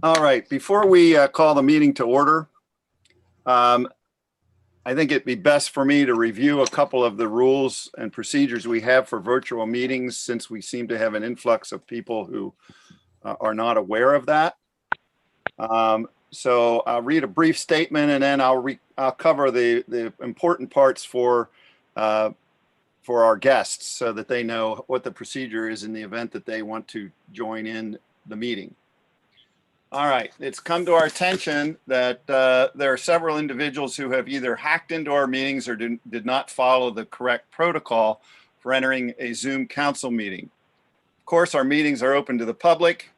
All right, before we call the meeting to order, I think it'd be best for me to review a couple of the rules and procedures we have for virtual meetings, since we seem to have an influx of people who are not aware of that. So I'll read a brief statement, and then I'll cover the important parts for our guests, so that they know what the procedure is in the event that they want to join in the meeting. All right, it's come to our attention that there are several individuals who have either hacked into our meetings or did not follow the correct protocol for entering a Zoom council meeting. Of course, our meetings are open to the public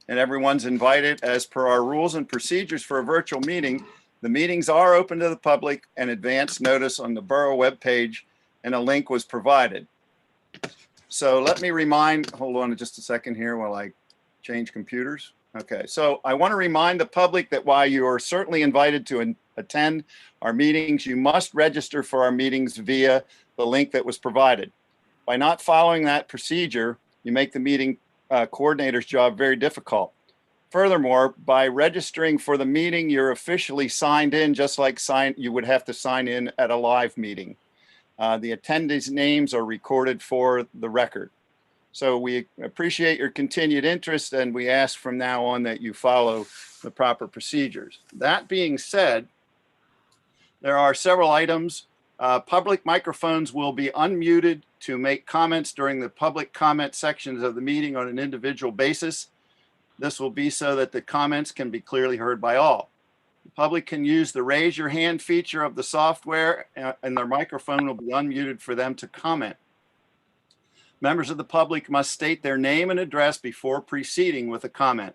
and everyone's invited. As per our rules and procedures for a virtual meeting, the meetings are open to the public, and advance notice on the borough webpage and a link was provided. So let me hold on just a second here while I change computers. Okay, so I want to remind the public that while you are certainly invited to attend our meetings, you must register for our meetings via the link that was provided. By not following that procedure, you make the meeting coordinator's job very difficult. Furthermore, by registering for the meeting, you're officially signed in, just like you would have to sign in at a live meeting. The attendees' names are recorded for the record. So we appreciate your continued interest, and we ask from now on that you follow the proper procedures. That being said, there are several items. Public microphones will be unmuted to make comments during the public comment sections of the meeting on an individual basis. This will be so that the comments can be clearly heard by all. The public can use the raise your hand feature of the software, and their microphone will be unmuted for them to comment. Members of the public must state their name and address before proceeding with a comment.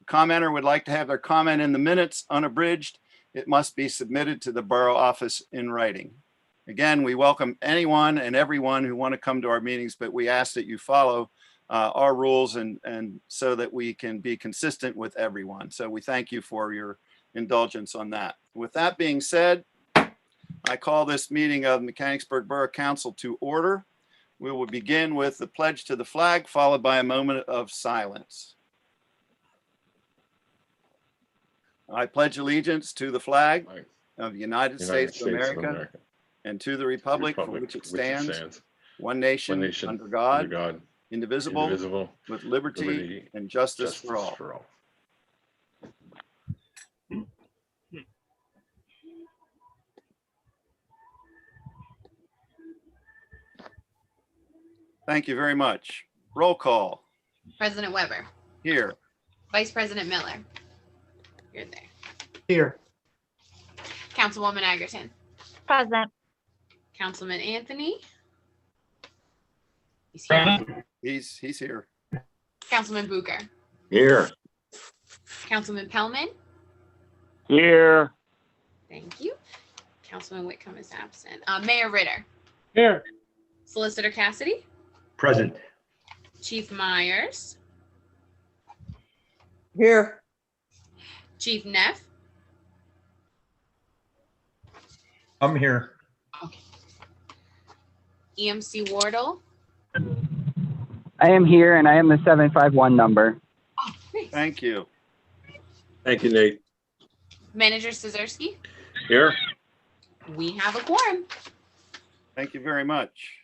The commenter would like to have their comment in the minutes unabridged. It must be submitted to the borough office in writing. Again, we welcome anyone and everyone who want to come to our meetings, but we ask that you follow our rules and so that we can be consistent with everyone. So we thank you for your indulgence on that. With that being said, I call this meeting of Mechanicsburg Borough Council to order. We will begin with the pledge to the flag, followed by a moment of silence. I pledge allegiance to the flag of the United States of America and to the republic for which it stands, one nation under God, indivisible, with liberty and justice for all. Thank you very much. Roll call. President Weber. Here. Vice President Miller. You're there. Here. Councilwoman Agerton. Present. Councilman Anthony. He's here. He's here. Councilman Booker. Here. Councilman Pellman. Here. Thank you. Councilman Whitcomb is absent. Mayor Ritter. Here. Solicitor Cassidy. Present. Chief Myers. Here. Chief Neff. I'm here. Okay. EMC Wardle. I am here, and I am the 751 number. Oh, nice. Thank you. Thank you, Nate. Manager Stazerski. Here. We have a quorum. Thank you very much.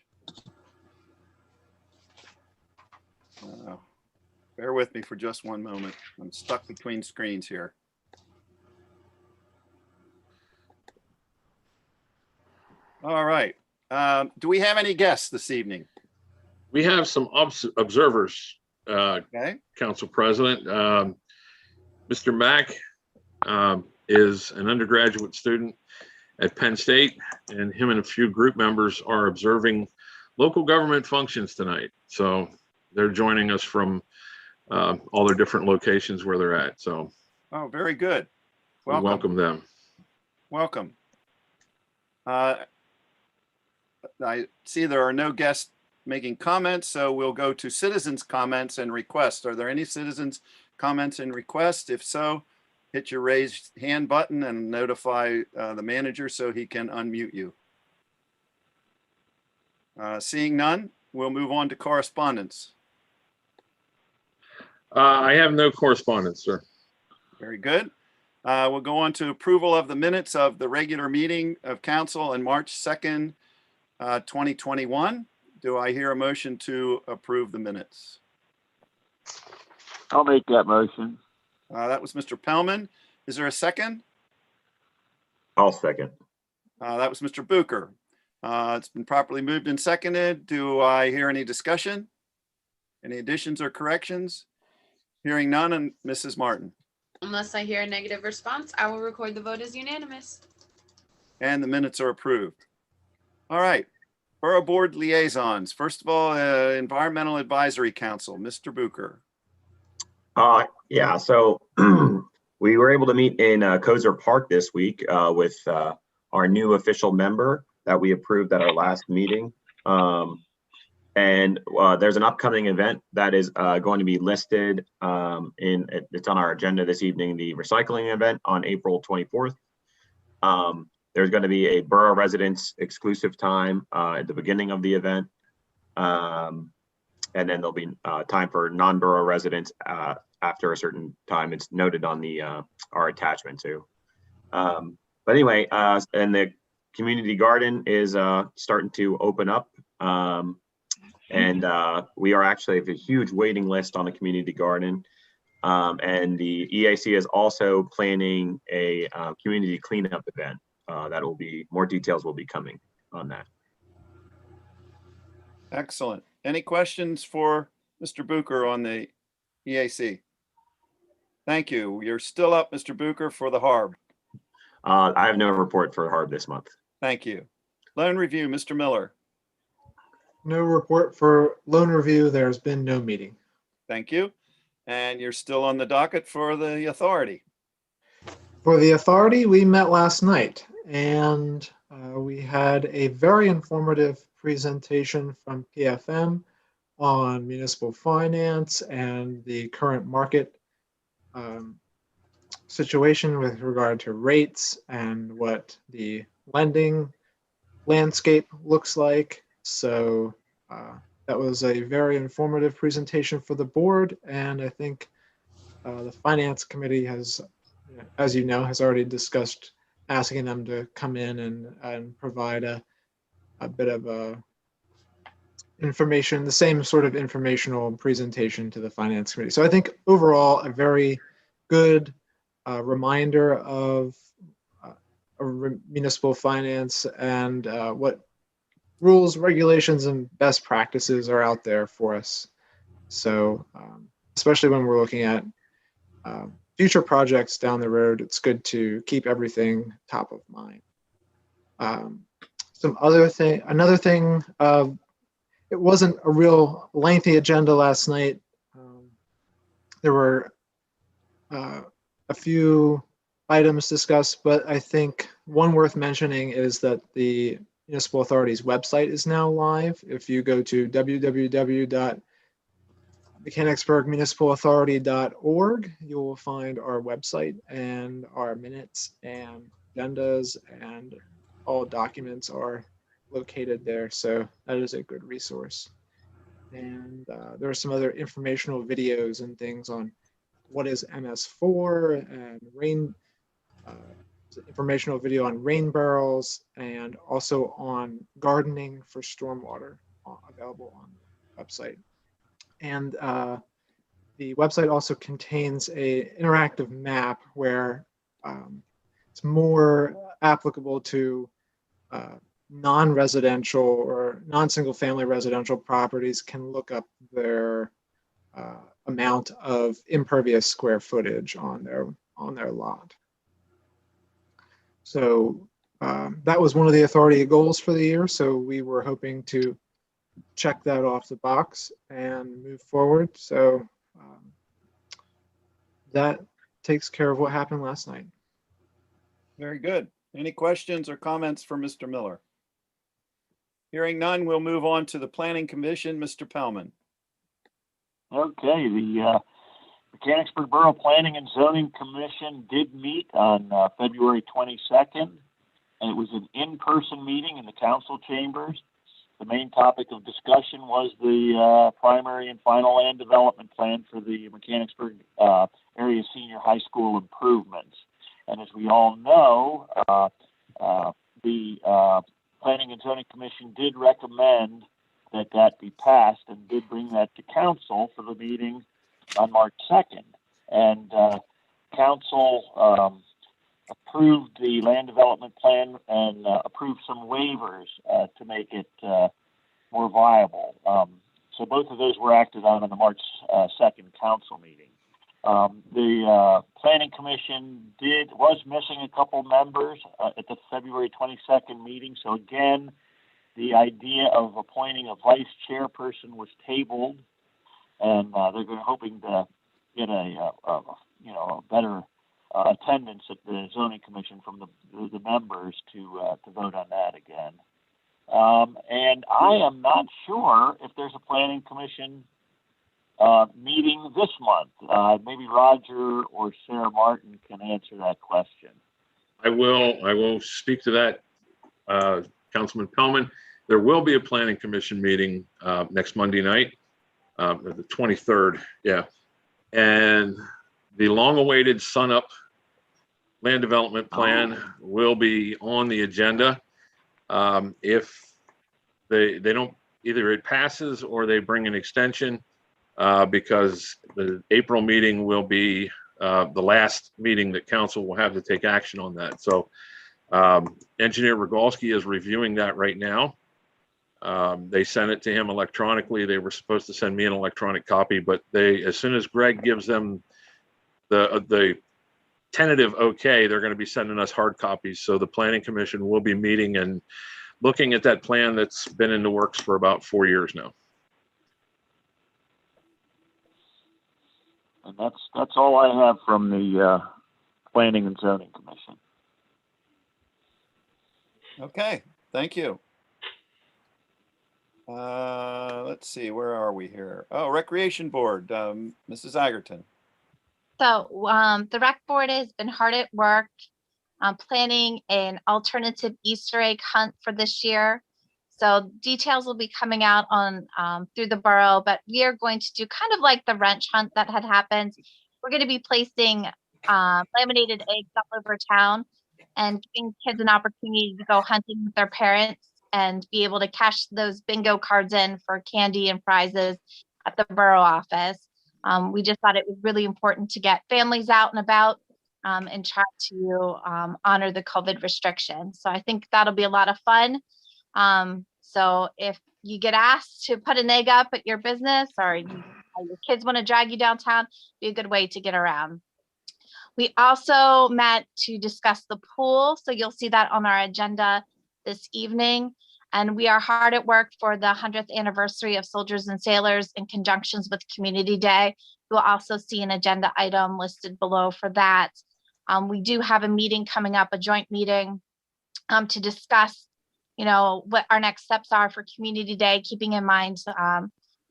Bear with me for just one moment. I'm stuck between screens here. All right. Do we have any guests this evening? We have some observers, Okay. Council President. Mr. Mack is an undergraduate student at Penn State, and him and a few group members are observing local government functions tonight. So they're joining us from all their different locations where they're at. So Oh, very good. we welcome them. Welcome. I see there are no guests making comments, so we'll go to citizens' comments and requests. Are there any citizens' comments and requests? If so, hit your raised hand button and notify the manager so he can unmute you. Seeing none, we'll move on to correspondence. I have no correspondence, sir. Very good. We'll go on to approval of the minutes of the regular meeting of council on March 2nd, 2021. Do I hear a motion to approve the minutes? I'll make that motion. That was Mr. Pellman. Is there a second? I'll second. That was Mr. Bucher. It's been properly moved and seconded. Do I hear any discussion? Any additions or corrections? Hearing none, and Mrs. Martin. Unless I hear a negative response, I will record the vote as unanimous. And the minutes are approved. All right. Borough Board liaisons. First of all, Environmental Advisory Council, Mr. Bucher. Yeah, so we were able to meet in Kozer Park this week with our new official member that we approved at our last meeting. And there's an upcoming event that is going to be listed it's on our agenda this evening, the recycling event on April 24th. There's going to be a borough residents exclusive time at the beginning of the event. And then there'll be time for non-borough residents after a certain time. It's noted on the our attachment too. But anyway, and the community garden is starting to open up. And we are actually have a huge waiting list on the community garden. And the EAC is also planning a community cleanup event. That will be, more details will be coming on that. Excellent. Any questions for Mr. Bucher on the EAC? Thank you. You're still up, Mr. Bucher, for the HARB. I have no report for HARB this month. Thank you. Loan review, Mr. Miller. No report for loan review. There's been no meeting. Thank you. And you're still on the docket for the authority. For the authority, we met last night and we had a very informative presentation from PFM on municipal finance and the current market situation with regard to rates and what the lending landscape looks like. So that was a very informative presentation for the board, and I think the finance committee has, as you know, has already discussed asking them to come in and provide a bit of information, the same sort of informational presentation to the finance committee. So I think overall a very good reminder of municipal finance and what rules, regulations, and best practices are out there for us. So especially when we're looking at future projects down the road, it's good to keep everything top of mind. Another thing, it wasn't a real lengthy agenda last night. There were a few items discussed, but I think one worth mentioning is that the Municipal Authority's website is now live. If you go to www.mechanicsburgmunicipalauthority.org, you will find our website and our minutes and agendas and all documents are located there. So that is a good resource. And there are some other informational videos and things on what is MS4 and rain, informational video on rain barrels and also on gardening for stormwater available on the website. And the website also contains a interactive map where it's more applicable to non-residential or non-single family residential properties can look up their amount of impervious square footage on their lot. So that was one of the authority goals for the year. So we were hoping to check that off the box and move forward. So that takes care of what happened last night. Very good. Any questions or comments for Mr. Miller? Hearing none, we'll move on to the Planning Commission, Mr. Pellman. Okay, the Mechanicsburg Borough Planning and Zoning Commission did meet on February 22nd, and it was an in-person meeting in the council chambers. The main topic of discussion was the primary and final land development plan for the Mechanicsburg area senior high school improvements. And as we all know, the Planning and Zoning Commission did recommend that that be passed and did bring that to council for the meeting on March 2nd. And council approved the land development plan and approved some waivers to make it more viable. So both of those were acted on in the March 2nd council meeting. The Planning Commission was missing a couple members at the February 22nd meeting. So again, the idea of appointing a vice chairperson was tabled, and they're hoping to get a better attendance at the Zoning Commission from the members to vote on that again. And I am not sure if there's a Planning Commission meeting this month. Maybe Roger or Sarah Martin can answer that question. I will speak to that, Councilman Pellman. There will be a Planning Commission meeting next Monday night, the 23rd. Yeah. And the long-awaited Sun-Up land development plan will be on the agenda. If they don't, either it passes or they bring an extension, because the April meeting will be the last meeting that council will have to take action on that. So Engineer Rogalski is reviewing that right now. They sent it to him electronically. They were supposed to send me an electronic copy, but as soon as Greg gives them the tentative okay, they're going to be sending us hard copies. So the Planning Commission will be meeting and looking at that plan that's been in the works for about 4 years now. And that's all I have from the Planning and Zoning Commission. Okay, thank you. Let's see, where are we here? Oh, Recreation Board, Mrs. Agerton. So the rec board has been hard at work planning an alternative Easter egg hunt for this year. So details will be coming out on through the borough, but we are going to do kind of like the wrench hunt that had happened. We're going to be placing laminated eggs all over town and giving kids an opportunity to go hunting with their parents and be able to cash those bingo cards in for candy and prizes at the borough office. We just thought it was really important to get families out and about and try to honor the COVID restrictions. So I think that'll be a lot of fun. So if you get asked to put an egg up at your business or your kids want to drag you downtown, be a good way to get around. We also met to discuss the pool. So you'll see that on our agenda this evening. And we are hard at work for the 100th anniversary of Soldiers and Sailors in conjunction with Community Day. You'll also see an agenda item listed below for that. We do have a meeting coming up, a joint meeting to discuss, what our next steps are for Community Day, keeping in mind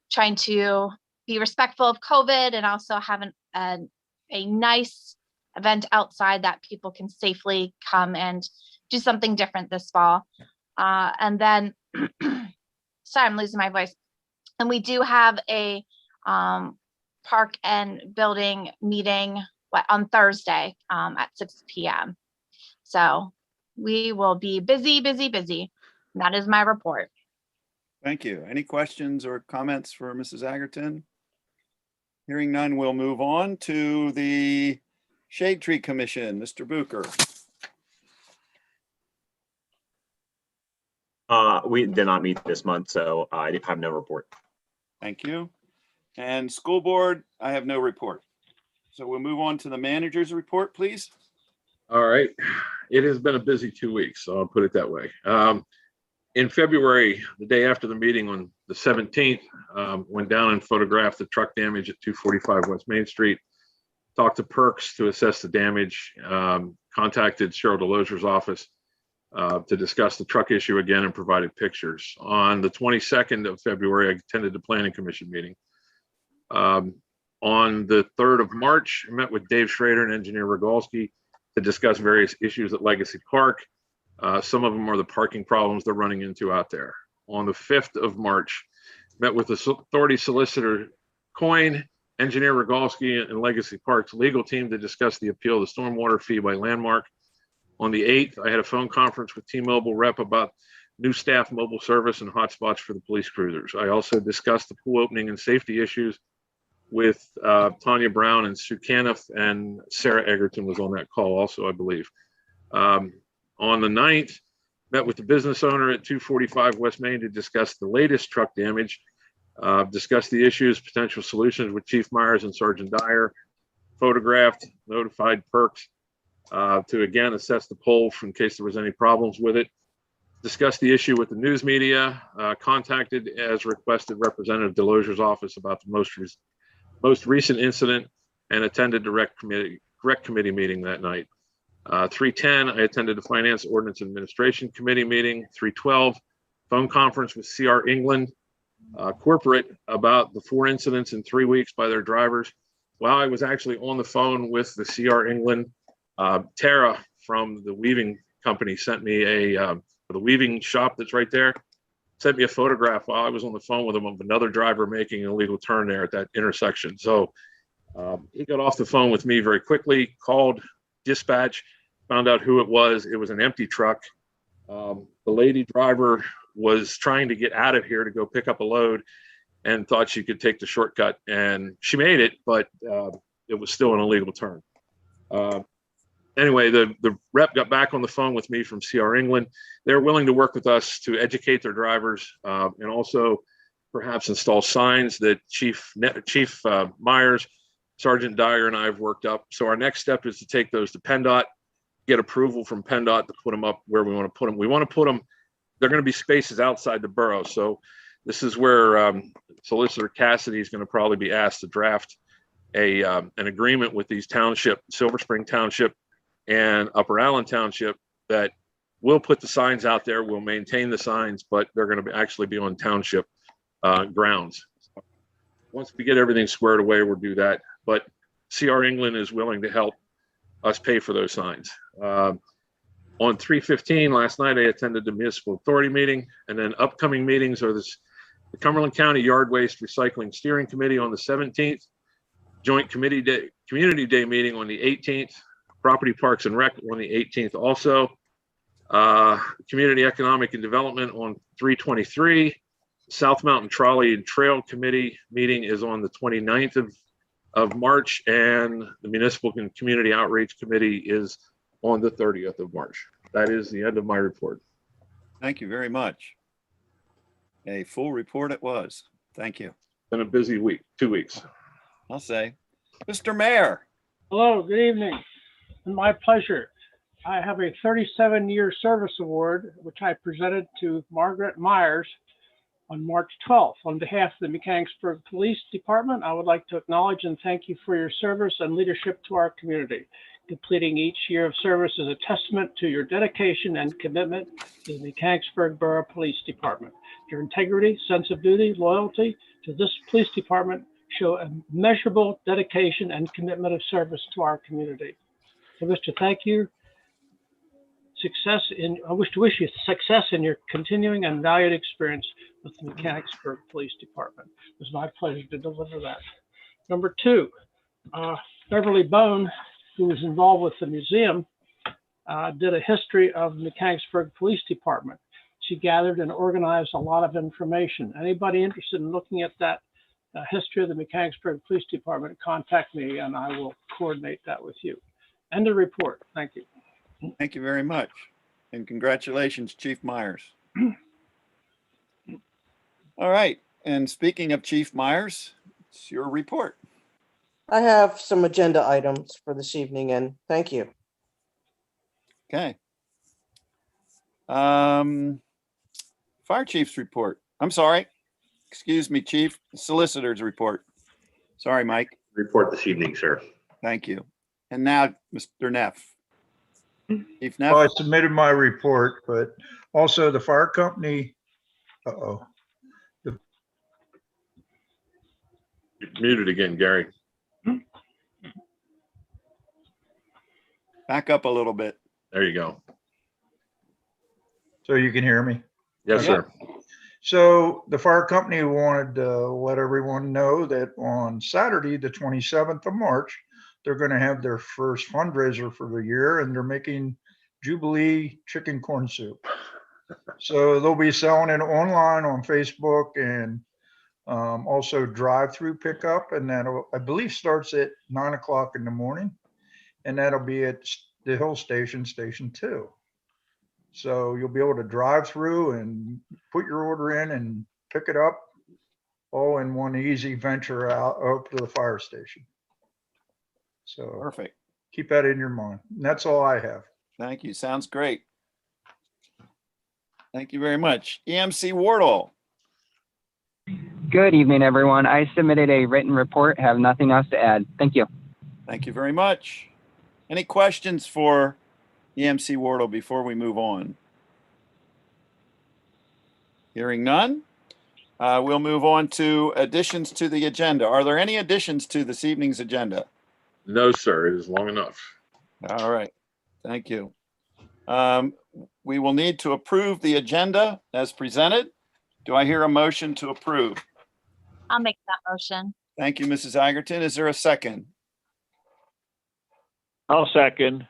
trying to be respectful of COVID and also have a nice event outside that people can safely come and do something different this fall. And then, sorry, I'm losing my voice. And we do have a park and building meeting on Thursday at 6 p.m. So we will be busy, busy, busy. And that is my report. Thank you. Any questions or comments for Mrs. Agerton? Hearing none, we'll move on to the Shade Tree Commission. Mr. Bucher. We did not meet this month, so I have no report. Thank you. And School Board, I have no report. So we'll move on to the manager's report, please. All right. It has been a busy 2 weeks, so I'll put it that way. In February, the day after the meeting on the 17th, went down and photographed the truck damage at 245 West Main Street, talked to Perks to assess the damage, contacted Cheryl Delozier's office to discuss the truck issue again and provided pictures. On the 22nd of February, I attended the Planning Commission meeting. On the 3rd of March, I met with Dave Schrader and Engineer Rogalski to discuss various issues at Legacy Park. Some of them are the parking problems they're running into out there. on the 5th of March. Met with the Authority Solicitor Coyne, Engineer Rogalski, and Legacy Parks legal team to discuss the appeal of the stormwater fee by Landmark. On the 8th, I had a phone conference with T-Mobile rep about new staff mobile service and hotspots for the police cruisers. I also discussed the pool opening and safety issues with Tanya Brown and Sue Caniff, and Sarah Egerton was on that call also, I believe. On the 9th, met with the business owner at 245 West Main to discuss the latest truck damage, discuss the issues, potential solutions with Chief Myers and Sergeant Dyer, photographed, notified Perks to again assess the pole in case there was any problems with it. Discussed the issue with the news media, contacted as requested Representative Delozier's office about the most recent incident, and attended the rec committee meeting that night. 3:10, I attended the Finance Ordinance Administration Committee meeting. 3:12, phone conference with CR England corporate about the 4 incidents in 3 weeks by their drivers. While I was actually on the phone with the CR England, Tara from the weaving company sent me the weaving shop that's right there, sent me a photograph while I was on the phone with him of another driver making an illegal turn there at that intersection. So he got off the phone with me very quickly, called dispatch, found out who it was. It was an empty truck. The lady driver was trying to get out of here to go pick up a load and thought she could take the shortcut, and she made it, but it was still an illegal turn. Anyway, the rep got back on the phone with me from CR England. They're willing to work with us to educate their drivers and also perhaps install signs that Chief Myers, Sergeant Dyer, and I have worked up. So our next step is to take those to PennDOT, get approval from PennDOT to put them up where we want to put them. We want to put them, they're going to be spaces outside the borough. So this is where Solicitor Cassidy is going to probably be asked to draft an agreement with these township, Silver Spring Township and Upper Allen Township, that we'll put the signs out there, we'll maintain the signs, but they're going to actually be on township grounds. Once we get everything squared away, we'll do that. But CR England is willing to help us pay for those signs. On 3/15 last night, I attended the municipal authority meeting, and then upcoming meetings are the Cumberland County Yard Waste Recycling Steering Committee on the 17th, Joint Community Day meeting on the 18th, Property Parks and Rec on the 18th also. Community Economic and Development on 3/23. South Mountain Trolley and Trail Committee meeting is on the 29th of March, and the Municipal and Community Outreach Committee is on the 30th of March. That is the end of my report. Thank you very much. A full report it was. Thank you. Been a busy week, 2 weeks. I'll say. Mr. Mayor. Hello, good evening. My pleasure. I have a 37-year service award, which I presented to Margaret Myers on March 12th. On behalf of the Mechanicsburg Police Department, I would like to acknowledge and thank you for your service and leadership to our community. Completing each year of service is a testament to your dedication and commitment to the Mechanicsburg Borough Police Department. Your integrity, sense of duty, loyalty to this police department show a measurable dedication and commitment of service to our community. I wish to thank you. I wish to wish you success in your continuing and valued experience with the Mechanicsburg Police Department. It was my pleasure to deliver that. Number 2, Beverly Bone, who was involved with the museum, did a history of the Mechanicsburg Police Department. She gathered and organized a lot of information. Anybody interested in looking at that history of the Mechanicsburg Police Department, contact me and I will coordinate that with you. End of report. Thank you. Thank you very much. And congratulations, Chief Myers. All right. And speaking of Chief Myers, it's your report. I have some agenda items for this evening, and thank you. Okay. Fire Chief's report. I'm sorry. Excuse me, Chief. Solicitor's report. Sorry, Mike. Report this evening, sir. Thank you. And now, Mr. Neff. Chief Neff. Well, I submitted my report, but also the fire company. You're muted again, Gary. Back up a little bit. There you go. So you can hear me? Yes, sir. So the fire company wanted to let everyone know that on Saturday, the 27th of March, they're going to have their first fundraiser for the year, and they're making Jubilee chicken corn soup. So they'll be selling it online on Facebook and also drive-through pickup, and that I believe starts at 9 o'clock in the morning, and that'll be at the Hill Station, Station 2. So you'll be able to drive through and put your order in and pick it up all in one easy venture out up to the fire station. So Perfect. keep that in your mind. And that's all I have. Thank you. Sounds great. Thank you very much. EMC Wardle. Good evening, everyone. I submitted a written report, have nothing else to add. Thank you. Thank you very much. Any questions for EMC Wardle before we move on? Hearing none, we'll move on to additions to the agenda. Are there any additions to this evening's agenda? No, sir, it is long enough. All right, thank you. We will need to approve the agenda as presented. Do I hear a motion to approve? I'll make that motion. Thank you, Mrs. Igerton. Is there a second? I'll second.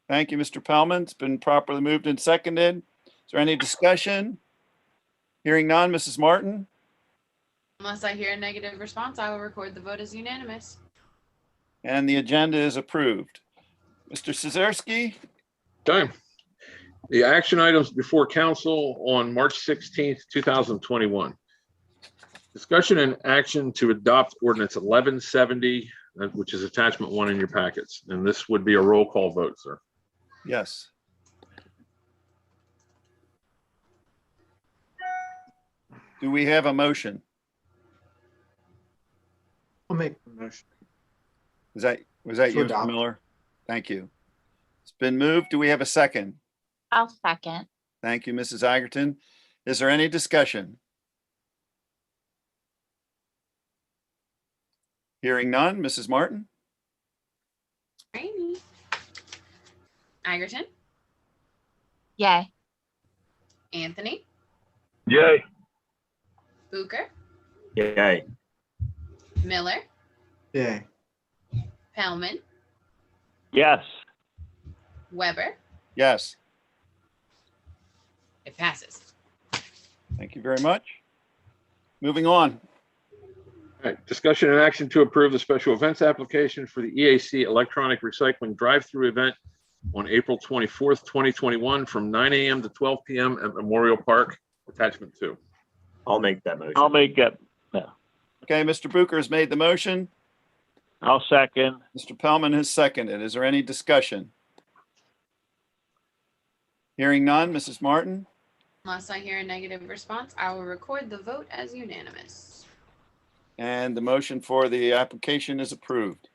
Thank you, Mr. Pellman. It's been properly moved and seconded. Is there any discussion? Hearing none, Mrs. Martin? Unless I hear a negative response, I will record the vote as unanimous. And the agenda is approved. Mr. Szarski? Okay. The action items before council on March 16th, 2021. Discussion and action to adopt ordinance 1170, which is attachment 1 in your packets. And this would be a roll call vote, sir. Yes. Do we have a motion? I'll make the motion. Was that you, Mr. adopt. Miller? Thank you. It's been moved. Do we have a second? I'll second. Thank you, Mrs. Igerton. Is there any discussion? Hearing none, Mrs. Martin? Rainey. Igerton. Yay. Anthony. Yay. Booker. Yay. Miller. Yay. Pellman. Yes. Weber. Yes. It passes. Thank you very much. Moving on. All right, discussion and action to approve the special events application for the EAC electronic recycling drive-through event on April 24th, 2021 from 9 a.m. to 12 p.m. at Memorial Park, attachment 2. I'll make that motion. I'll make it. Okay, Mr. Booker has made the motion. I'll second. Mr. Pellman has seconded. Is there any discussion? Hearing none, Mrs. Martin? Unless I hear a negative response, I will record the vote as unanimous. And the motion for the application is approved.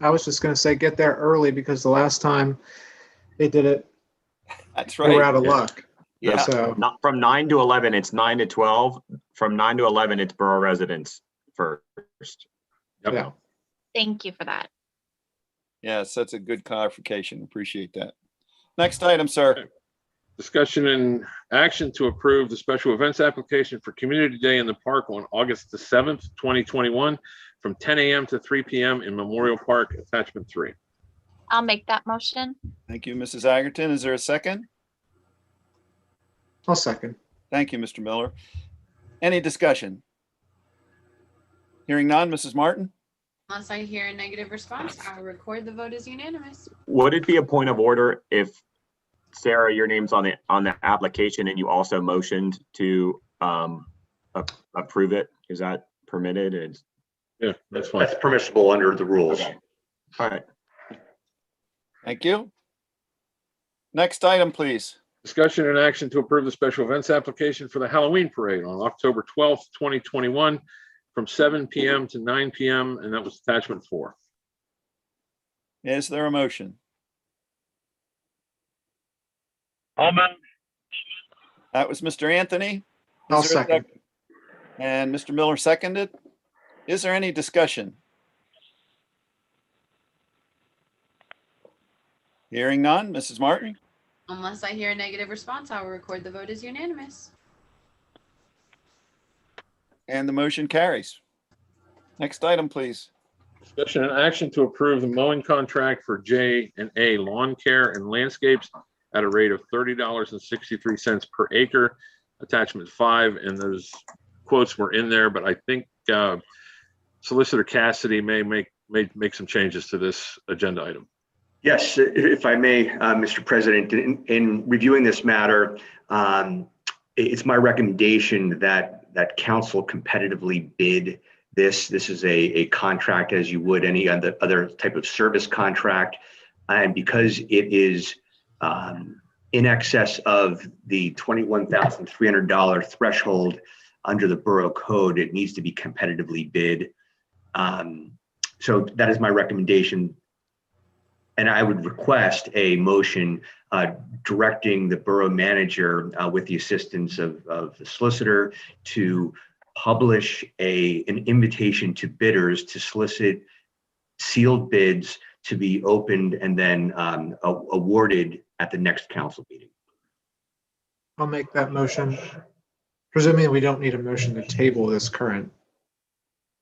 I was just going to say, get there early because the last time they did it, That's we were right. out of luck. Yeah, So not from 9 to 11, it's 9 to 12. From 9 to 11, it's borough residents first. Yep. Yeah. Thank you for that. Yes, that's a good clarification. Appreciate that. Next item, sir. Discussion and action to approve the special events application for Community Day in the Park on August the 7th, 2021 from 10 a.m. to 3 p.m. in Memorial Park, attachment 3. I'll make that motion. Thank you, Mrs. Igerton. Is there a second? I'll second. Thank you, Mr. Miller. Any discussion? Hearing none, Mrs. Martin? Unless I hear a negative response, I will record the vote as unanimous. Would it be a point of order if, Sarah, your name's on the application and you also motioned to approve it? Is that permitted? Yeah, that's fine. That's permissible under the rules. Okay. All right. Thank you. Next item, please. Discussion and action to approve the special events application for the Halloween parade on October 12th, 2021 from 7 p.m. to 9 p.m. and that was attachment 4. Is there a motion? Almond. That was Mr. Anthony. Is I'll there a second. And Mr. Miller seconded. Is there any discussion? Hearing none, Mrs. Martin? Unless I hear a negative response, I will record the vote as unanimous. and the motion carries. Next item, please. Discussion and action to approve the mowing contract for J&A Lawn Care and Landscapes at a rate of $30.63 per acre. Attachment 5, and those quotes were in there, but I think Solicitor Cassidy may make some changes to this agenda item. Yes, if I may, Mr. President, in reviewing this matter, it's my recommendation that council competitively bid this. This is a contract as you would any other type of service contract. And because it is in excess of the $21,300 threshold under the borough code, it needs to be competitively bid. So that is my recommendation. And I would request a motion directing the borough manager with the assistance of the solicitor to publish an invitation to bidders to solicit sealed bids to be opened and then awarded at the next council meeting. I'll make that motion. Presuming we don't need a motion to table this current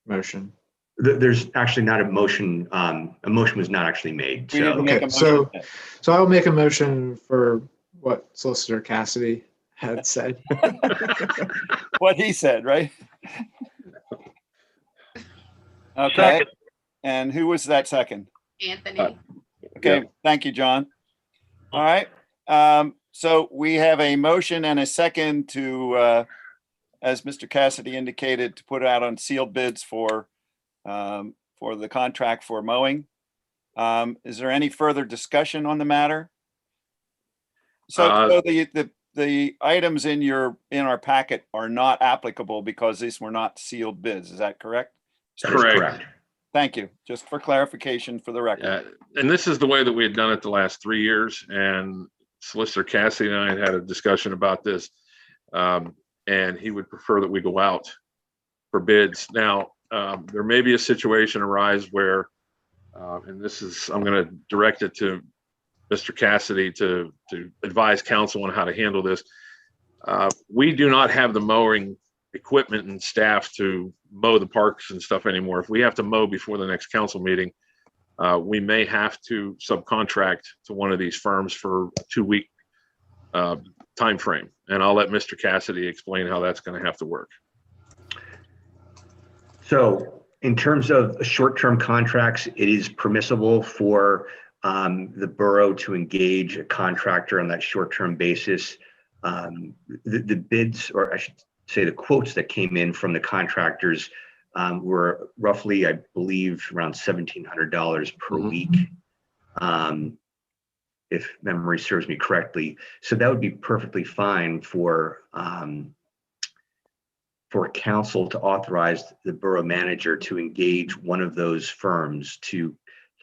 motion. There's actually not a motion. A motion was not actually made. We didn't make a Okay, so motion. I'll make a motion for what Solicitor Cassidy had said. What he said, right? Okay. Second. And who was that second? Anthony. Okay, thank you, John. All right. So we have a motion and a second to, as Mr. Cassidy indicated, to put out on sealed bids for the contract for mowing. Is there any further discussion on the matter? So the items in our packet are not applicable because these were not sealed bids. Is that correct? That is Correct. Thank you. Just for clarification for the record. And this is the way that we had done it the last 3 years. And Solicitor Cassidy and I had a discussion about this. And he would prefer that we go out for bids. Now, there may be a situation arise where, and this is, I'm going to direct it to Mr. Cassidy to advise council on how to handle this. We do not have the mowing equipment and staff to mow the parks and stuff anymore. If we have to mow before the next council meeting, we may have to subcontract to one of these firms for a 2-week time frame. And I'll let Mr. Cassidy explain how that's going to have to work. So in terms of short-term contracts, it is permissible for the borough to engage a contractor on that short-term basis. The bids, or I should say the quotes that came in from the contractors were roughly, I believe, around $1,700 per week, if memory serves me correctly. So that would be perfectly fine for council to authorize the borough manager to engage one of those firms to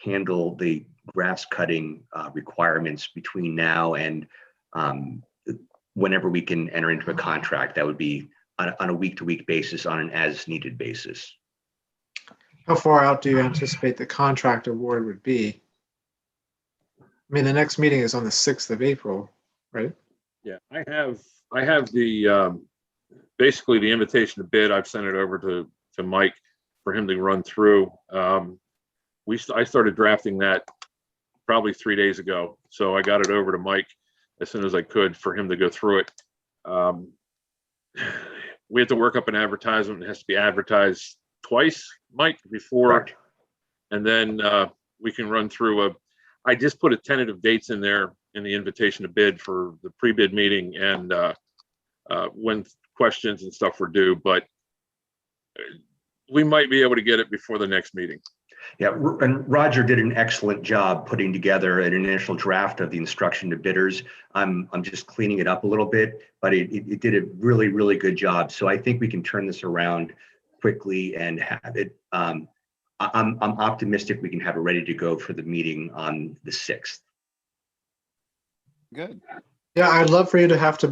handle the grass cutting requirements between now and whenever we can enter into a contract. That would be on a week-to-week basis, on an as-needed basis. How far out do you anticipate the contract award would be? I mean, the next meeting is on the 6th of April, right? Yeah, I have the basically the invitation to bid. I've sent it over to Mike for him to run through. I started drafting that probably 3 days ago, so I got it over to Mike as soon as I could for him to go through it. We have to work up an advertisement. It has to be advertised twice, Mike, before, Correct. and then we can run through I just put a tentative dates in there in the invitation to bid for the pre-bid meeting and when questions and stuff were due, but we might be able to get it before the next meeting. Yeah, and Roger did an excellent job putting together an initial draft of the instruction to bidders. I'm just cleaning it up a little bit, but it did a really, really good job. So I think we can turn this around quickly and have it. I'm optimistic we can have it ready to go for the meeting on the 6th. Good. Yeah, I'd love for you to have to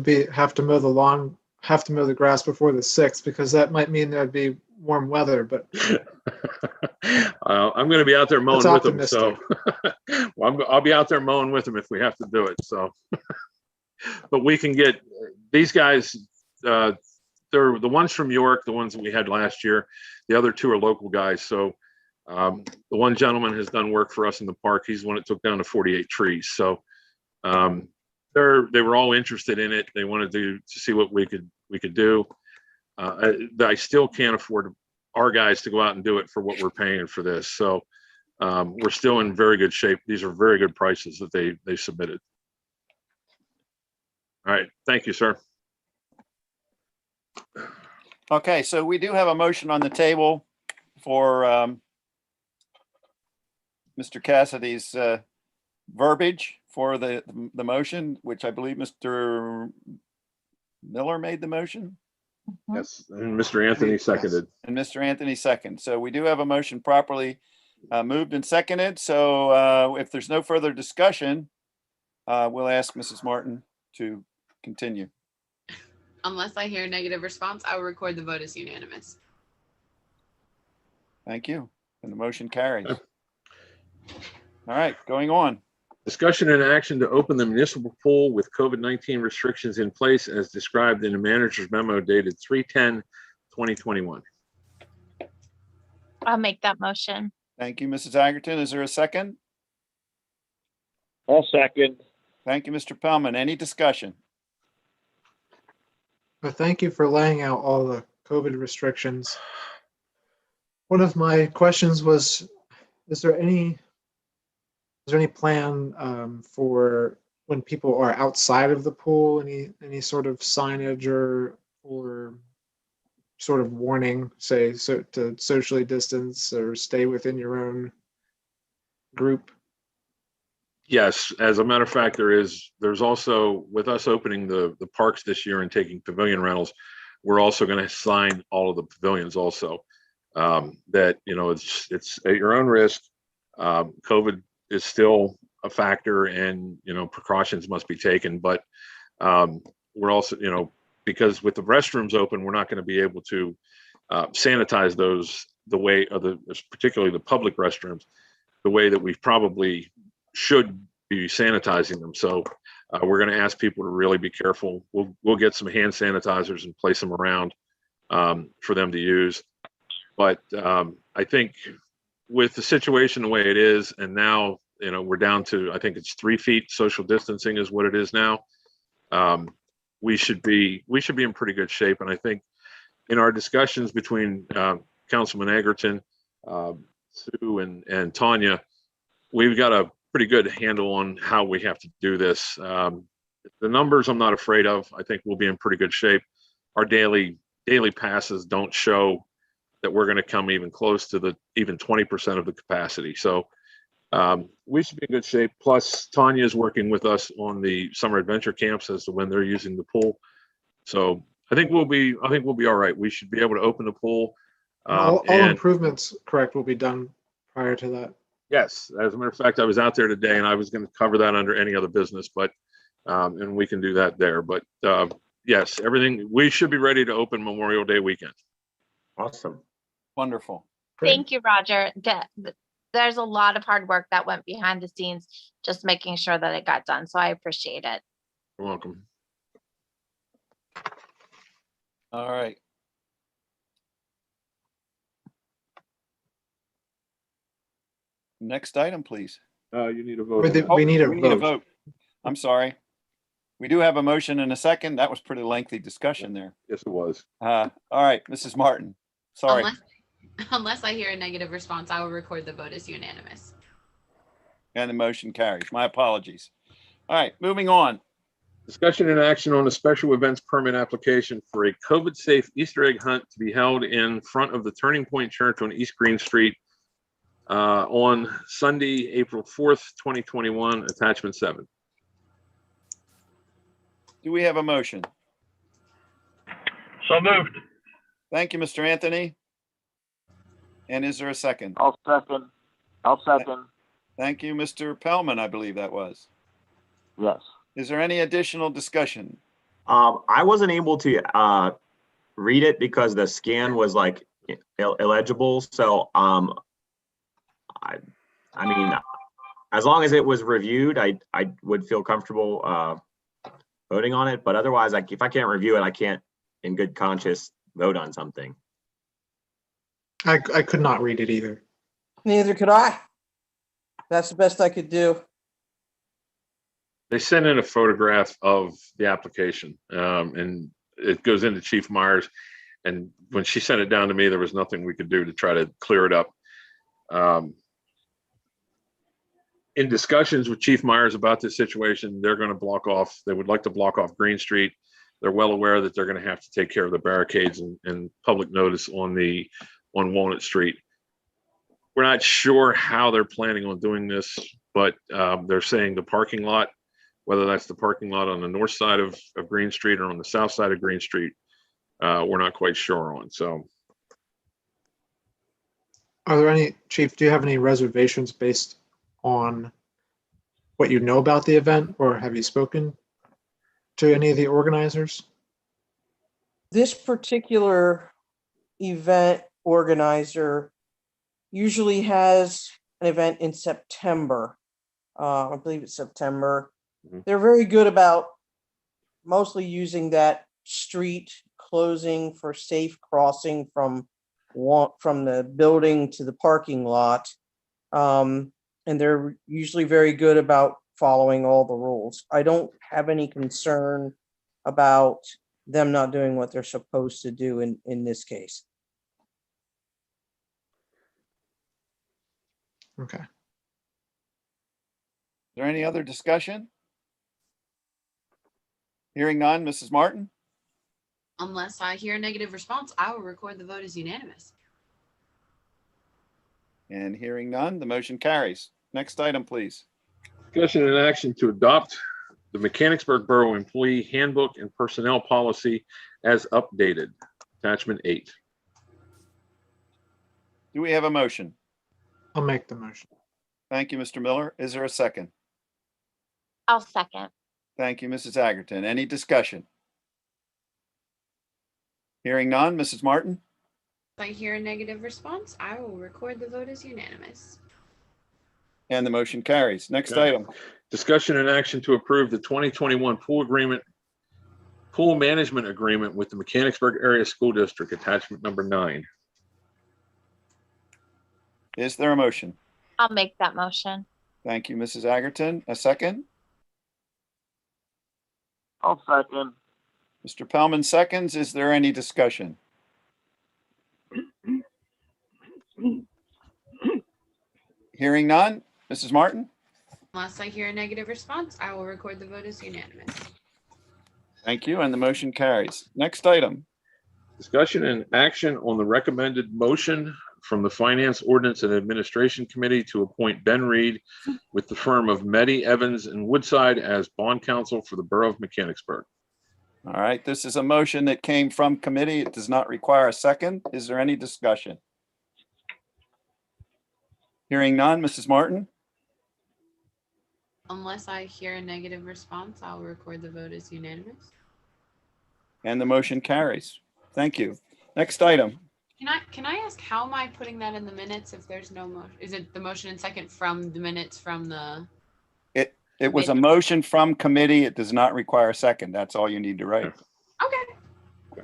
mow the lawn, have to mow the grass before the 6th, because that might mean there'd be warm weather, but I'm going to be out there mowing That's with them. So well, I'll be out there mowing with them if we have to do it. So, but we can get these guys, they're the ones from York, the ones that we had last year. The other two are local guys. So the one gentleman has done work for us in the park. He's the one that took down the 48 trees. So they were all interested in it. They wanted to see what we could do. I still can't afford our guys to go out and do it for what we're paying for this. So we're still in very good shape. These are very good prices that they submitted. All right, thank you, sir. Okay, so we do have a motion on the table for Mr. Cassidy's verbiage for the motion, which I believe Mr. Miller made the motion. Yes, and Mr. Anthony seconded. And Mr. Anthony second. So we do have a motion properly moved and seconded. So if there's no further discussion, we'll ask Mrs. Martin to continue. Unless I hear a negative response, I will record the vote as unanimous. Thank you. And the motion carries. All right, going on. Discussion and action to open the municipal pool with COVID-19 restrictions in place as described in the manager's memo dated 3/10/2021. I'll make that motion. Thank you, Mrs. Agerton. Is there a second? I'll second. Thank you, Mr. Pellman. Any discussion? Well, thank you for laying out all the COVID restrictions. One of my questions was, is there any plan for when people are outside of the pool, any sort of signage or sort of warning, say, so to socially distance or stay within your own group? Yes, as a matter of fact, there's also, with us opening the parks this year and taking pavilion rentals, we're also going to sign all of the pavilions also. That, it's at your own risk. COVID is still a factor and, precautions must be taken, but we're also, because with the restrooms open, we're not going to be able to sanitize those the way of particularly the public restrooms, the way that we probably should be sanitizing them. So we're going to ask people to really be careful. We'll get some hand sanitizers and place them around for them to use. But I think with the situation the way it is, and now, we're down to, I think it's 3 feet social distancing is what it is now. We should be in pretty good shape. And I think in our discussions between Councilman Egerton, Sue and Tanya, we've got a pretty good handle on how we have to do this. The numbers I'm not afraid of. I think we'll be in pretty good shape. Our daily passes don't show that we're going to come even close to even 20% of the capacity. So we should be in good shape. Plus, Tanya is working with us on the summer adventure camps as to when they're using the pool. So I think we'll be all right. We should be able to open the pool. All improvements, correct, will be done prior to that. Yes, as a matter of fact, I was out there today and I was going to cover that under any other business, but and we can do that there. But yes, everything, we should be ready to open Memorial Day weekend. Awesome. Wonderful. Thank you, Roger. There's a lot of hard work that went behind the scenes, just making sure that it got done. So I appreciate it. You're welcome. All right. Next item, please. You need a vote. We need a vote. I'm sorry. We do have a motion and a second. That was pretty lengthy discussion there. Yes, it was. All right, Mrs. Martin. Sorry. Unless I hear a negative response, I will record the vote as unanimous. And the motion carries. My apologies. All right, moving on. Discussion and action on a special events permit application for a COVID-safe Easter egg hunt to be held in front of the Turning Point Church on East Green Street on Sunday, April 4th, 2021, attachment 7. Do we have a motion? So moved. Thank you, Mr. Anthony. And is there a second? I'll second. Thank you, Mr. Pellman, I believe that was. Yes. Is there any additional discussion? I wasn't able to read it because the scan was like illegible. So I mean, as long as it was reviewed, I would feel comfortable voting on it. But otherwise, like if I can't review it, I can't in good conscience vote on something. I could not read it either. Neither could I. That's the best I could do. They sent in a photograph of the application, and it goes into Chief Myers. And when she sent it down to me, there was nothing we could do to try to clear it up. In discussions with Chief Myers about this situation, they're going to block off, they would like to block off Green Street. They're well aware that they're going to have to take care of the barricades and public notice on Walnut Street. We're not sure how they're planning on doing this, but they're saying the parking lot, whether that's the parking lot on the north side of Green Street or on the south side of Green Street, we're not quite sure on. So, Are there any, Chief, do you have any reservations based on what you know about the event, or have you spoken to any of the organizers? This particular event organizer usually has an event in September. I believe it's September. Mhm. They're very good about mostly using that street closing for safe crossing from the building to the parking lot. And they're usually very good about following all the rules. I don't have any concern about them not doing what they're supposed to do in this case. Okay. Is there any other discussion? Hearing none, Mrs. Martin? Unless I hear a negative response, I will record the vote as unanimous. And hearing none, the motion carries. Next item, please. discussion and action to adopt the Mechanicsburg Borough Employee Handbook and Personnel Policy as updated. Attachment 8. Do we have a motion? I'll make the motion. Thank you, Mr. Miller. Is there a second? I'll second. Thank you, Mrs. Agerton. Any discussion? Hearing none, Mrs. Martin? If I hear a negative response, I will record the vote as unanimous. And the motion carries. Next Okay. item. Discussion and action to approve the 2021 pool management agreement with the Mechanicsburg Area School District, attachment number 9. Is there a motion? I'll make that motion. Thank you, Mrs. Agerton. A second? I'll second. Mr. Pellman seconds. Is there any discussion? Hearing none. Mrs. Martin? Unless I hear a negative response, I will record the vote as unanimous. Thank you, and the motion carries. Next item. Discussion and action on the recommended motion from the Finance, Ordinance, and Administration Committee to appoint Ben Reed with the firm of Meddy, Evans, and Woodside as bond counsel for the Borough of Mechanicsburg. All right, this is a motion that came from committee. It does not require a second. Is there any discussion? Hearing none, Mrs. Martin? Unless I hear a negative response, I'll record the vote as unanimous. And the motion carries. Thank you. Next item. Can I ask, how am I putting that in the minutes if there's no motion? Is it the motion and second from the minutes from the? It was a motion from committee. It does not require a second. That's all you need to write. Okay.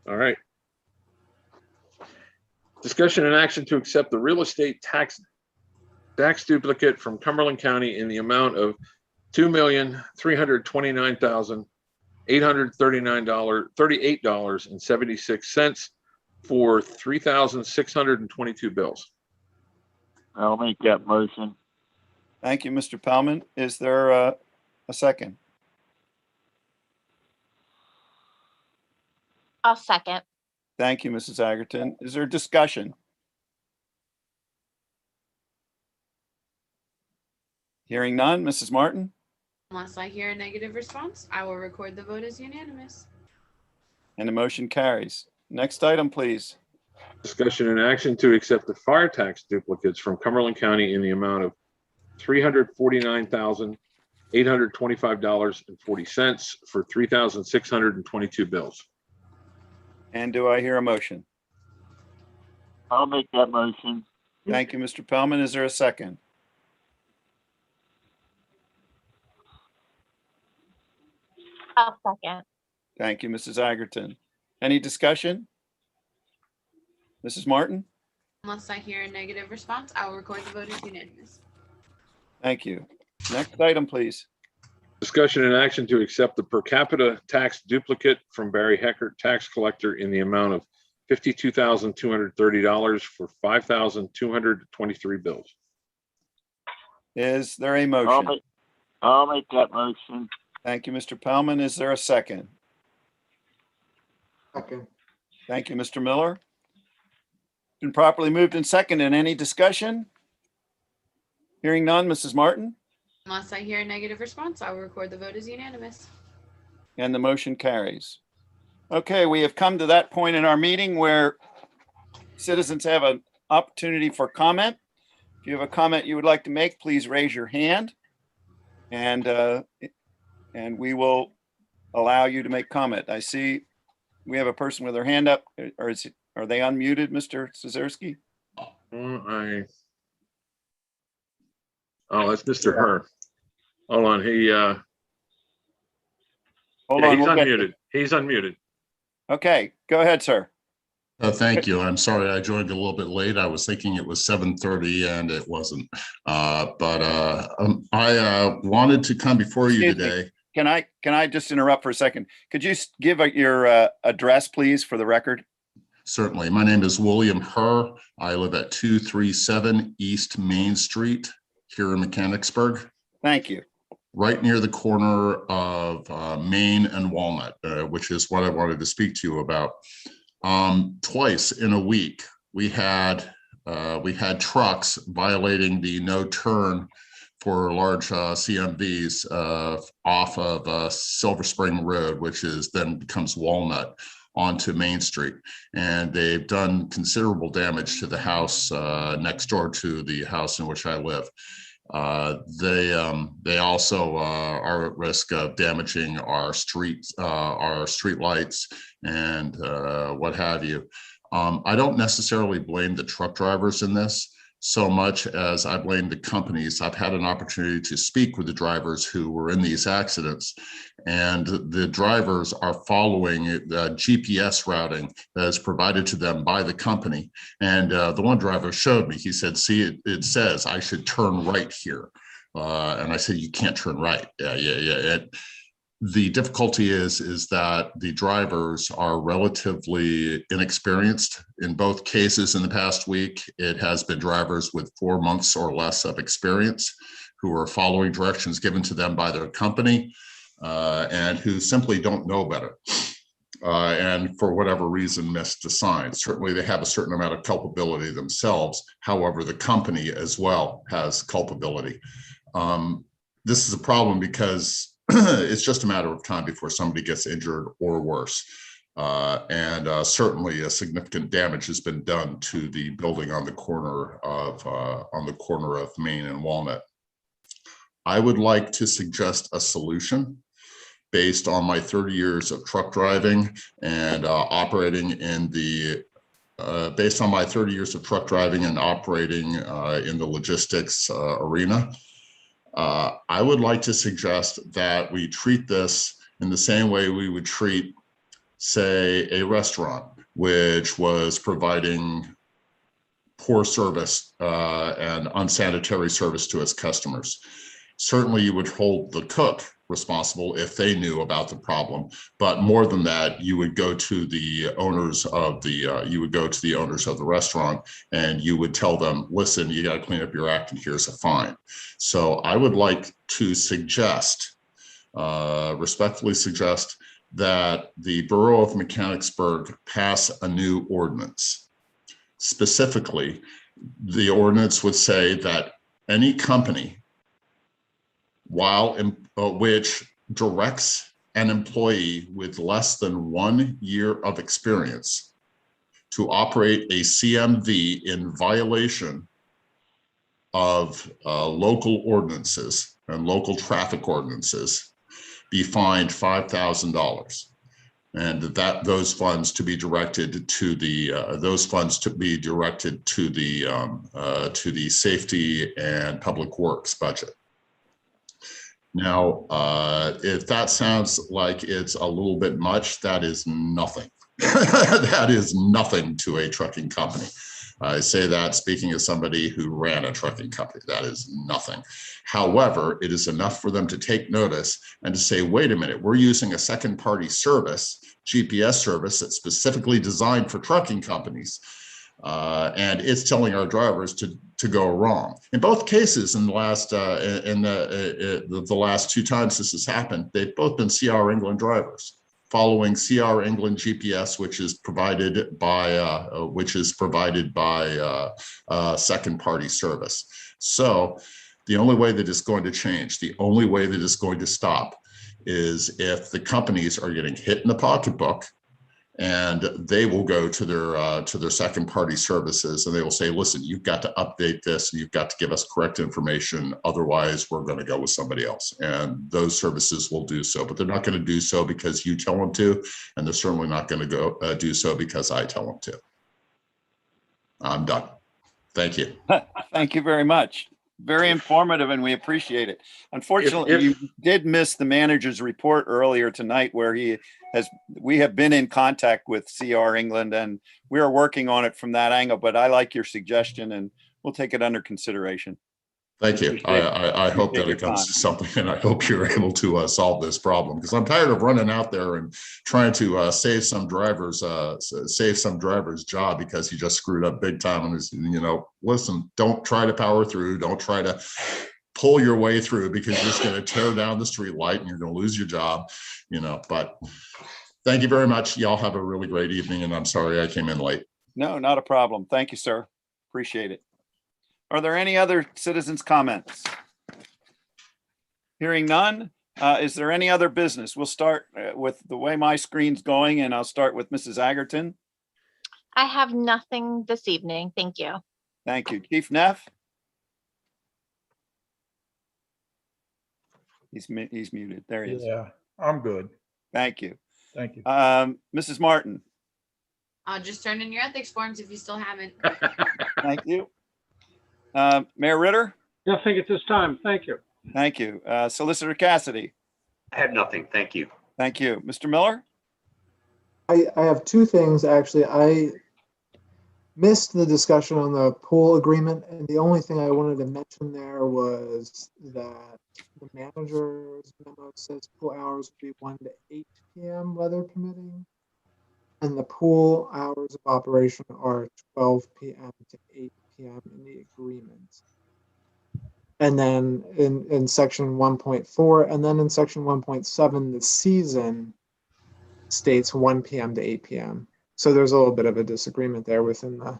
All right. Discussion and action to accept the real estate tax duplicate from Cumberland County in the amount of $2,329,838.76 for 3,622 bills. I'll make that motion. Thank you, Mr. Pellman. Is there a second? I'll second. Thank you, Mrs. Agerton. Is there discussion? Hearing none, Mrs. Martin? Unless I hear a negative response, I will record the vote as unanimous. And the motion carries. Next item, please. Discussion and action to accept the fire tax duplicates from Cumberland County in the amount of $349,825.40 for 3,622 bills. And do I hear a motion? I'll make that motion. Thank you, Mr. Pellman. Is there a second? I'll second. Thank you, Mrs. Igerton. Any discussion? Mrs. Martin? Unless I hear a negative response, I will record the vote as unanimous. Thank you. Next item, please. Discussion and action to accept the per capita tax duplicate from Barry Heckert, tax collector, in the amount of $52,230 for 5,223 bills. Is there a motion? I'll make that motion. Thank you, Mr. Pellman. Is there a second? Second. Thank you, Mr. Miller. Been properly moved and seconded. Any discussion? Hearing none, Mrs. Martin? Unless I hear a negative response, I will record the vote as unanimous. And the motion carries. Okay, we have come to that point in our meeting where citizens have an opportunity for comment. If you have a comment you would like to make, please raise your hand. And we will allow you to make comment. I see we have a person with their hand up. Or are they unmuted, Mr. Cesarski? Oh, that's Mr. Herr. Hold on, he's unmuted. He's unmuted. Okay, go ahead, sir. Thank you. I'm sorry I joined a little bit late. I was thinking it was 7:30 and it wasn't. I wanted to come before you today. Can I just interrupt for a second? Could you give your address, please, for the record? Certainly. My name is William Herr. I live at 237 East Main Street here in Mechanicsburg. Thank you. Right near the corner of Main and Walnut, which is what I wanted to speak to you about. Twice in a week, we had trucks violating the no turn for large CMVs off of Silver Spring Road, which then becomes Walnut, onto Main Street. And they've done considerable damage to the house next door to the house in which I live. They also are at risk of damaging our street lights and what have you. I don't necessarily blame the truck drivers in this so much as I blame the companies. I've had an opportunity to speak with the drivers who were in these accidents, and the drivers are following the GPS routing that is provided to them by the company. And the one driver showed me, he said, see, it says I should turn right here. And I said, you can't turn right. Yeah. The difficulty is that the drivers are relatively inexperienced. In both cases in the past week, it has been drivers with 4 months or less of experience who are following directions given to them by their company and who simply don't know better. And for whatever reason missed the sign. Certainly they have a certain amount of culpability themselves. However, the company as well has culpability. This is a problem because it's just a matter of time before somebody gets injured or worse. Certainly a significant damage has been done to the building on the corner of Main and Walnut. I would like to suggest a solution based on my 30 years of truck driving and operating in the logistics arena. I would like to suggest that we treat this in the same way we would treat, say, a restaurant, which was providing poor service and unsanitary service to its customers. Certainly, you would hold the cook responsible if they knew about the problem, but more than that, you would go to the owners of the restaurant and you would tell them, listen, you got to clean up your act and here's a fine. So I would like to respectfully suggest that the Borough of Mechanicsburg pass a new ordinance. Specifically, the ordinance would say that any company which directs an employee with less than 1 year of experience to operate a CMV in violation of local ordinances and local traffic ordinances be fined $5,000, and those funds to be directed to the safety and public works budget. Now, if that sounds like it's a little bit much, that is nothing. That is nothing to a trucking company. I say that speaking as somebody who ran a trucking company. That is nothing. However, it is enough for them to take notice and to say, wait a minute, we're using a second party service, GPS service that's specifically designed for trucking companies. And it's telling our drivers to go wrong. In both cases, in the last the last 2 times this has happened, they've both been CR England drivers following CR England GPS, which is provided by second party service. So the only way that it's going to change, the only way that it's going to stop, is if the companies are getting hit in the pocketbook, and they will go to their second party services and they will say, listen, you've got to update this and you've got to give us correct information. Otherwise, we're going to go with somebody else. And those services will do so, but they're not going to do so because you tell them to. And they're certainly not going to go do so because I tell them to. I'm done. Thank you. Thank you very much. Very informative, and we appreciate it. Unfortunately, you did miss the manager's report earlier tonight, where we have been in contact with CR England, and we are working on it from that angle. But I like your suggestion, and we'll take it under consideration. Thank you. I hope that it comes to something, and I hope you're able to solve this problem, because I'm tired of running out there and trying to save some driver's job because he just screwed up big time. And listen, don't try to power through. Don't try to pull your way through, because you're just going to tear down the street light and you're going to lose your job. But thank you very much. Y'all have a really great evening, and I'm sorry I came in late. No, not a problem. Thank you, sir. Appreciate it. Are there any other citizens' comments? Hearing none, is there any other business? We'll start with the way my screen's going, and I'll start with Mrs. Agerton. I have nothing this evening. Thank you. Thank you. Chief Neff? He's muted. There he is. Yeah, I'm good. Thank you. Thank you. Mrs. Martin? Just turn in your ethics forms if you still haven't. Thank you. Mayor Ritter? Nothing at this time. Thank you. Thank you. Solicitor Cassidy? I have nothing. Thank you. Thank you. Mr. Miller? I have 2 things, actually. I missed the discussion on the pool agreement, and the only thing I wanted to mention there was that the manager's memo says pool hours will be 1 to 8 p.m. weather permitting, and the pool hours of operation are 12 p.m. to 8 p.m. in the agreement. And then in section 1.4, and then in section 1.7, the season states 1 p.m. to 8 p.m. So there's a little bit of a disagreement there within the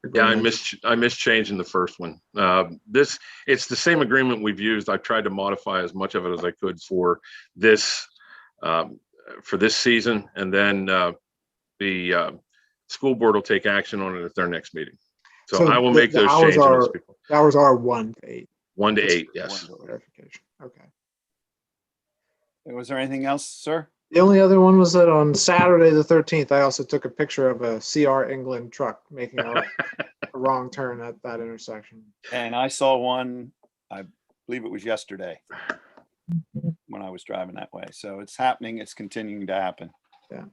agreement. Yeah, I missed changing the first one. It's the same agreement we've used. I tried to modify as much of it as I could for this season, and then the school board will take action on it at their next meeting. So I will make those changes. The hours are 1 to 8. 1 to 8, yes. Okay. Was there anything else, sir? The only other one was that on Saturday the 13th, I also took a picture of a CR England truck making a wrong turn at that intersection. And I saw one, I believe it was yesterday, when I was driving that way. So it's happening. It's continuing to happen. Yeah.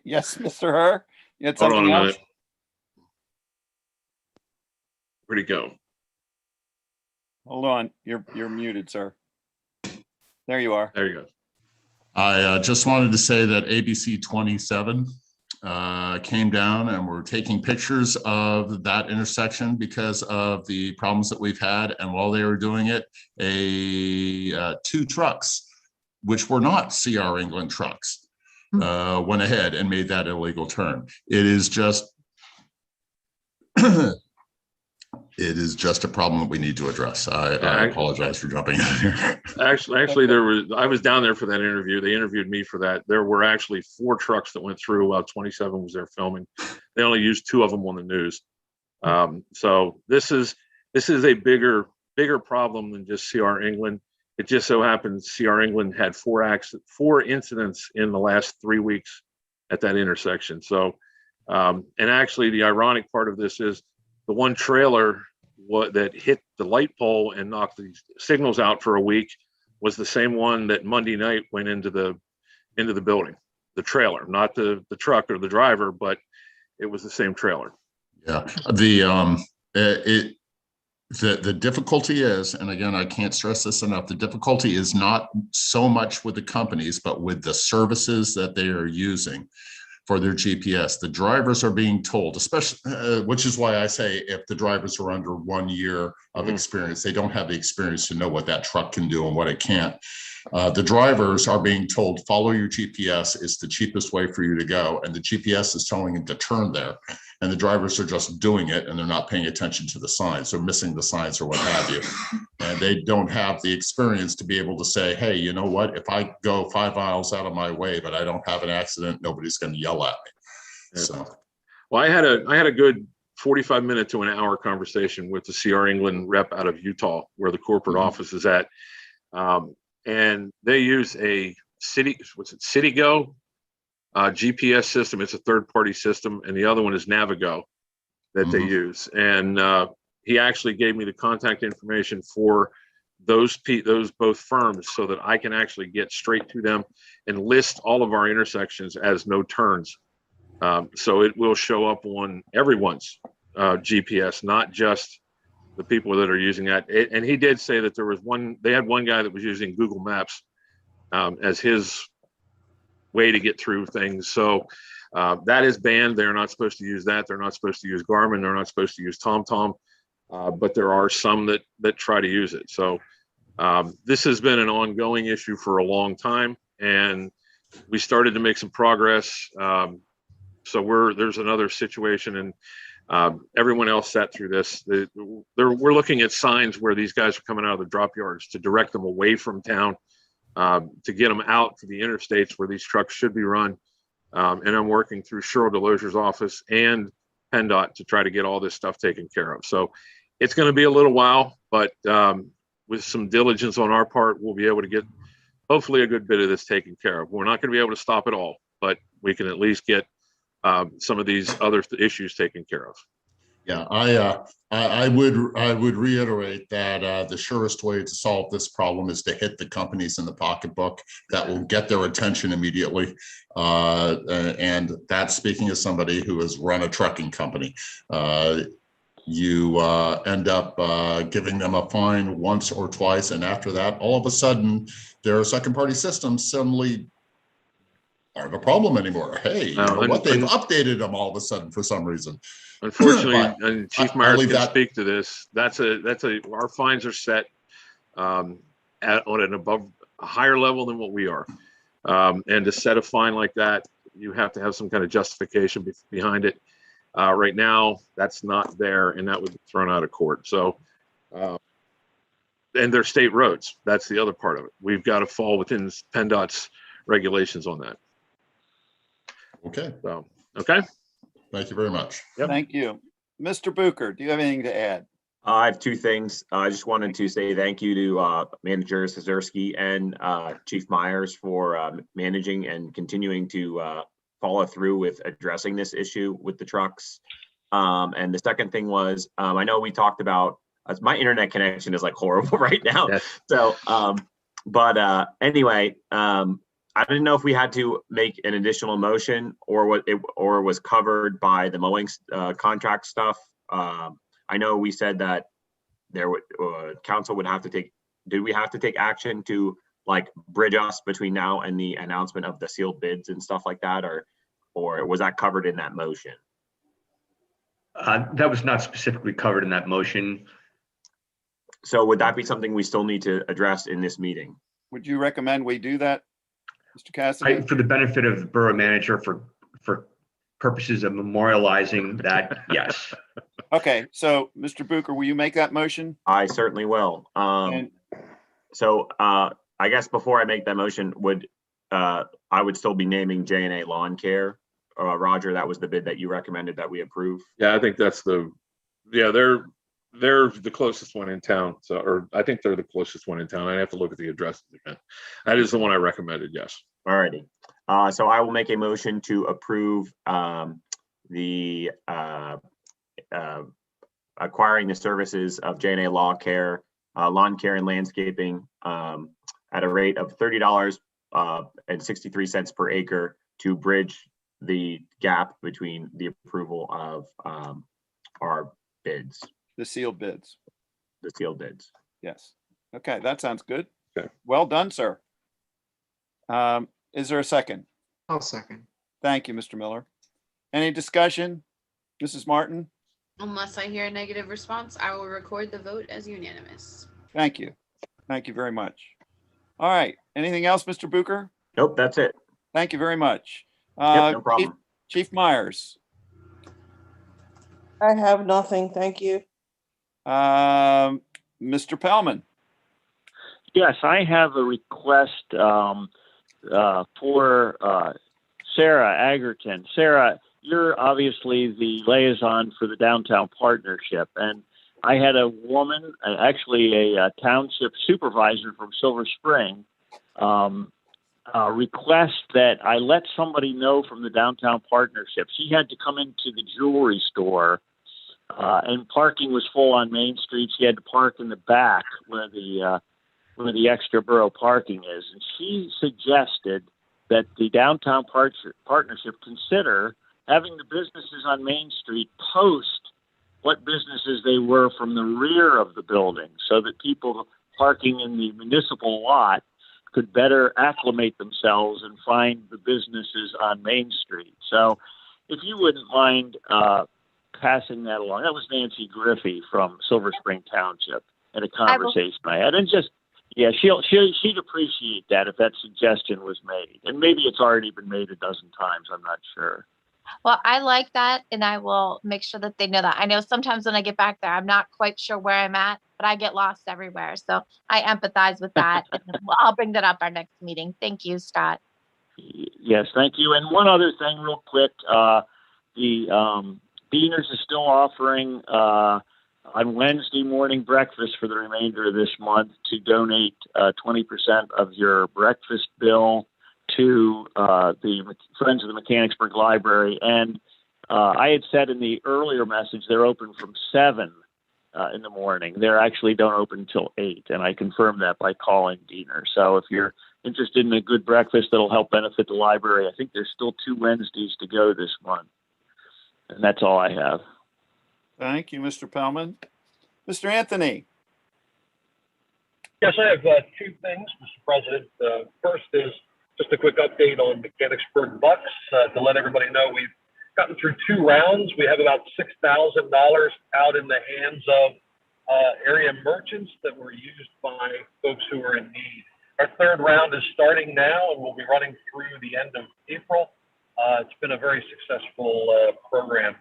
Yes, Mr. Herr, you had Hold on something a else? minute. Where'd he go? Hold on. You're muted, sir. There you are. There you go. I just wanted to say that ABC 27 came down and we're taking pictures of that intersection because of the problems that we've had. And while they were doing it, 2 trucks, which were not CR England trucks, went ahead and made that illegal turn. It is just a problem that we need to address. I apologize for jumping in here. Actually, I was down there for that interview. They interviewed me for that. There were actually 4 trucks that went through while 27 was there filming. They only used 2 of them on the news. So this is a bigger problem than just CR England. It just so happens CR England had 4 incidents in the last 3 weeks at that intersection. So, and actually the ironic part of this is the one trailer that hit the light pole and knocked the signals out for a week was the same one that Monday night went into the building, the trailer, not the truck or the driver, but it was the same trailer. Yeah, the difficulty is, and again, I can't stress this enough, the difficulty is not so much with the companies, but with the services that they are using for their GPS. The drivers are being told, especially, which is why I say if the drivers are under 1 year of experience, they don't have the experience to know what that truck can do and what it can't. The drivers are being told, follow your GPS, it's the cheapest way for you to go. And the GPS is telling them to turn there. And the drivers are just doing it and they're not paying attention to the signs. They're missing the signs or what have you. And they don't have the experience to be able to say, hey, you know what? If I go 5 miles out of my way, but I don't have an accident, nobody's going to yell at me. Yeah. So, well, I had a good 45-minute to an hour conversation with the CR England rep out of Utah, where the corporate office is at. And they use a CityGo GPS system. It's a third-party system, and the other one is Navigo that they use. And he actually gave me the contact information for those both firms so that I can actually get straight to them and list all of our intersections as no turns. So it will show up on everyone's GPS, not just the people that are using that. And he did say that they had one guy that was using Google Maps as his way to get through things. So that is banned. They're not supposed to use that. They're not supposed to use Garmin. They're not supposed to use TomTom. But there are some that try to use it. So this has been an ongoing issue for a long time, and we started to make some progress. So there's another situation, and everyone else sat through this. We're looking at signs where these guys are coming out of the drop yards to direct them away from town, to get them out to the interstates where these trucks should be run. And I'm working through Cheryl Delogier's office and PennDOT to try to get all this stuff taken care of. So it's going to be a little while, but with some diligence on our part, we'll be able to get hopefully a good bit of this taken care of. We're not going to be able to stop it all, but we can at least get some of these other issues taken care of. yeah, I would reiterate that the surest way to solve this problem is to hit the companies in the pocketbook. That will get their attention immediately. And that's speaking as somebody who has run a trucking company. You end up giving them a fine once or twice, and after that, all of a sudden, their second-party systems suddenly aren't a problem anymore. Hey, you know what? They've updated them all of a sudden for some reason. Unfortunately, and Chief Myers can speak to this. Our fines are set on a higher level than what we are, and to set a fine like that, you have to have some kind of justification behind it. Right now, that's not there, and that would be thrown out of court. So, and they're state roads. That's the other part of it. We've got to fall within PennDOT's regulations on that. Okay. So, okay. Thank you very much. Yep. Thank you. Mr. Bucher, do you have anything to add? I have two things. I just wanted to say thank you to Manager Szarski and Chief Myers for managing and continuing to follow through with addressing this issue with the trucks. And the second thing was, I know we talked about, my internet connection is like horrible right now. Yes. So, anyway, I didn't know if we had to make an additional motion or was covered by the mowing contract stuff. I know we said that council would have to take, did we have to take action to like bridge us between now and the announcement of the sealed bids and stuff like that, or was that covered in that motion? That was not specifically covered in that motion. So would that be something we still need to address in this meeting? Would you recommend we do that, Mr. Cassidy? For the benefit of the borough manager, for purposes of memorializing that, yes. Okay, so Mr. Bucher, will you make that motion? I certainly will. So I guess before I make that motion, I would still be naming J&A Lawn Care. Roger, that was the bid that you recommended that we approve. Yeah, I think that's they're the closest one in town. So, or I think they're the closest one in town. I'd have to look at the address again. That is the one I recommended. Yes. All righty. So I will make a motion to approve the acquiring the services of J&A Lawn Care and Landscaping at a rate of $30.63 per acre to bridge the gap between the approval of our bids, The sealed bids. the sealed bids. Yes. Okay, that sounds good. Okay. Well done, sir. Is there a second? I'll second. Thank you, Mr. Miller. Any discussion? Mrs. Martin? Unless I hear a negative response, I will record the vote as unanimous. Thank you. Thank you very much. All right. Anything else, Mr. Bucher? Nope, that's it. Thank you very much. Yep, no problem. Chief Myers. I have nothing, thank you. Mr. Pellman. Yes, I have a request for Sarah Agerton. Sarah, you're obviously the liaison for the Downtown Partnership, and I had a woman, actually a township supervisor from Silver Spring, request that I let somebody know from the Downtown Partnership. She had to come into the jewelry store, and parking was full on Main Street. She had to park in the back where the extra borough parking is. And she suggested that the Downtown Partnership consider having the businesses on Main Street post what businesses they were from the rear of the building, so that people parking in the municipal lot could better acclimate themselves and find the businesses on Main Street. So if you wouldn't mind passing that along. That was Nancy Griffey from Silver Spring Township in a conversation I had. And just, yeah, she'd appreciate that if that suggestion was made. And maybe it's already been made a dozen times. I'm not sure. Well, I like that, and I will make sure that they know that. I know sometimes when I get back there, I'm not quite sure where I'm at, but I get lost everywhere. So I empathize with that. And I'll bring that up our next meeting. Thank you, Scott. Yes, thank you. And one other thing real quick, the Beaners is still offering on Wednesday morning breakfast for the remainder of this month to donate 20% of your breakfast bill to the Friends of the Mechanicsburg Library. And I had said in the earlier message, they're open from 7 in the morning. They actually don't open until 8. And I confirmed that by calling Diener. So if you're interested in a good breakfast that'll help benefit the library, I think there's still 2 Wednesdays to go this month. And that's all I have. Thank you, Mr. Pellman. Mr. Anthony. Yes, I have 2 things, Mr. President. First is just a quick update on Mechanicsburg Bucks to let everybody know we've gotten through 2 rounds. We have about $6,000 out in the hands of area merchants that were used by folks who are in need. Our 3rd round is starting now and will be running through the end of April. It's been a very successful program.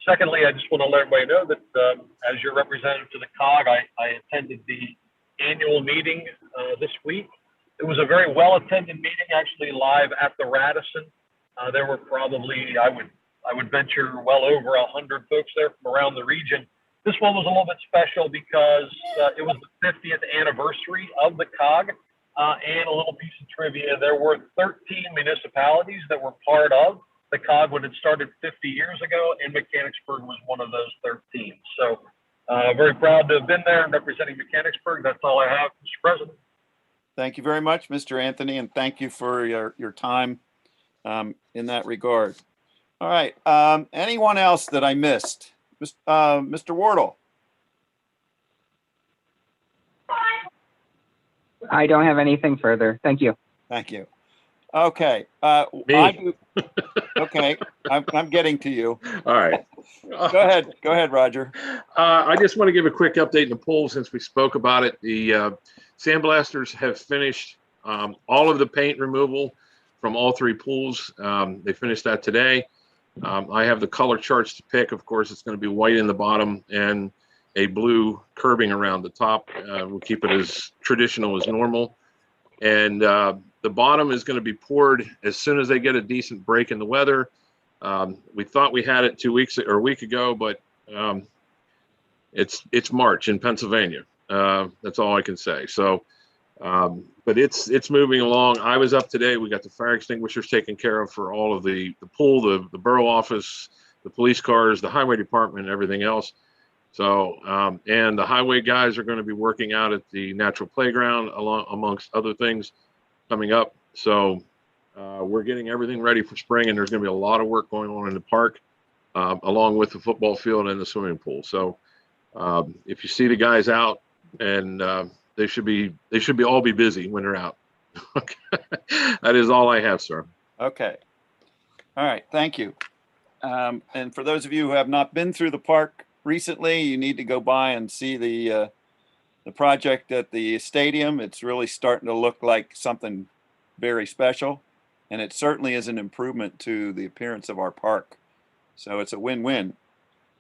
Secondly, I just want to let everybody know that as your representative to the COG, I attended the annual meeting this week. It was a very well-attended meeting, actually live at the Radisson. There were probably, I would venture, well over 100 folks there from around the region. This one was a little bit special because it was the 50th anniversary of the COG. And a little piece of trivia, there were 13 municipalities that were part of the COG when it started 50 years ago, and Mechanicsburg was one of those 13. So very proud to have been there and representing Mechanicsburg. That's all I have, Mr. President. Thank you very much, Mr. Anthony, and thank you for your time in that regard. All right. Anyone else that I missed? Mr. Wardle. I don't have anything further. Thank you. Thank you. Okay. Okay. I'm getting to you. All right. Go ahead, Roger. I just want to give a quick update in the pool since we spoke about it. The sandblasters have finished all of the paint removal from all 3 pools. They finished that today. I have the color charts to pick. Of course, it's going to be white in the bottom and a blue curbing around the top. We'll keep it as traditional as normal. And the bottom is going to be poured as soon as they get a decent break in the weather. We thought we had it 2 weeks or a week ago, but it's March in Pennsylvania. That's all I can say. So, but it's moving along. I was up today. We got the fire extinguishers taken care of for all of the pool, the borough office, the police cars, the highway department, and everything else. So, and the highway guys are going to be working out at the natural playground amongst other things coming up. So we're getting everything ready for spring, and there's going to be a lot of work going on in the park, along with the football field and the swimming pool. So if you see the guys out, and they should all be busy when they're out. Okay. That is all I have, sir. Okay. All right. Thank you. And for those of you who have not been through the park recently, you need to go by and see the project at the stadium. It's really starting to look like something very special, and it certainly is an improvement to the appearance of our park. So it's a win-win.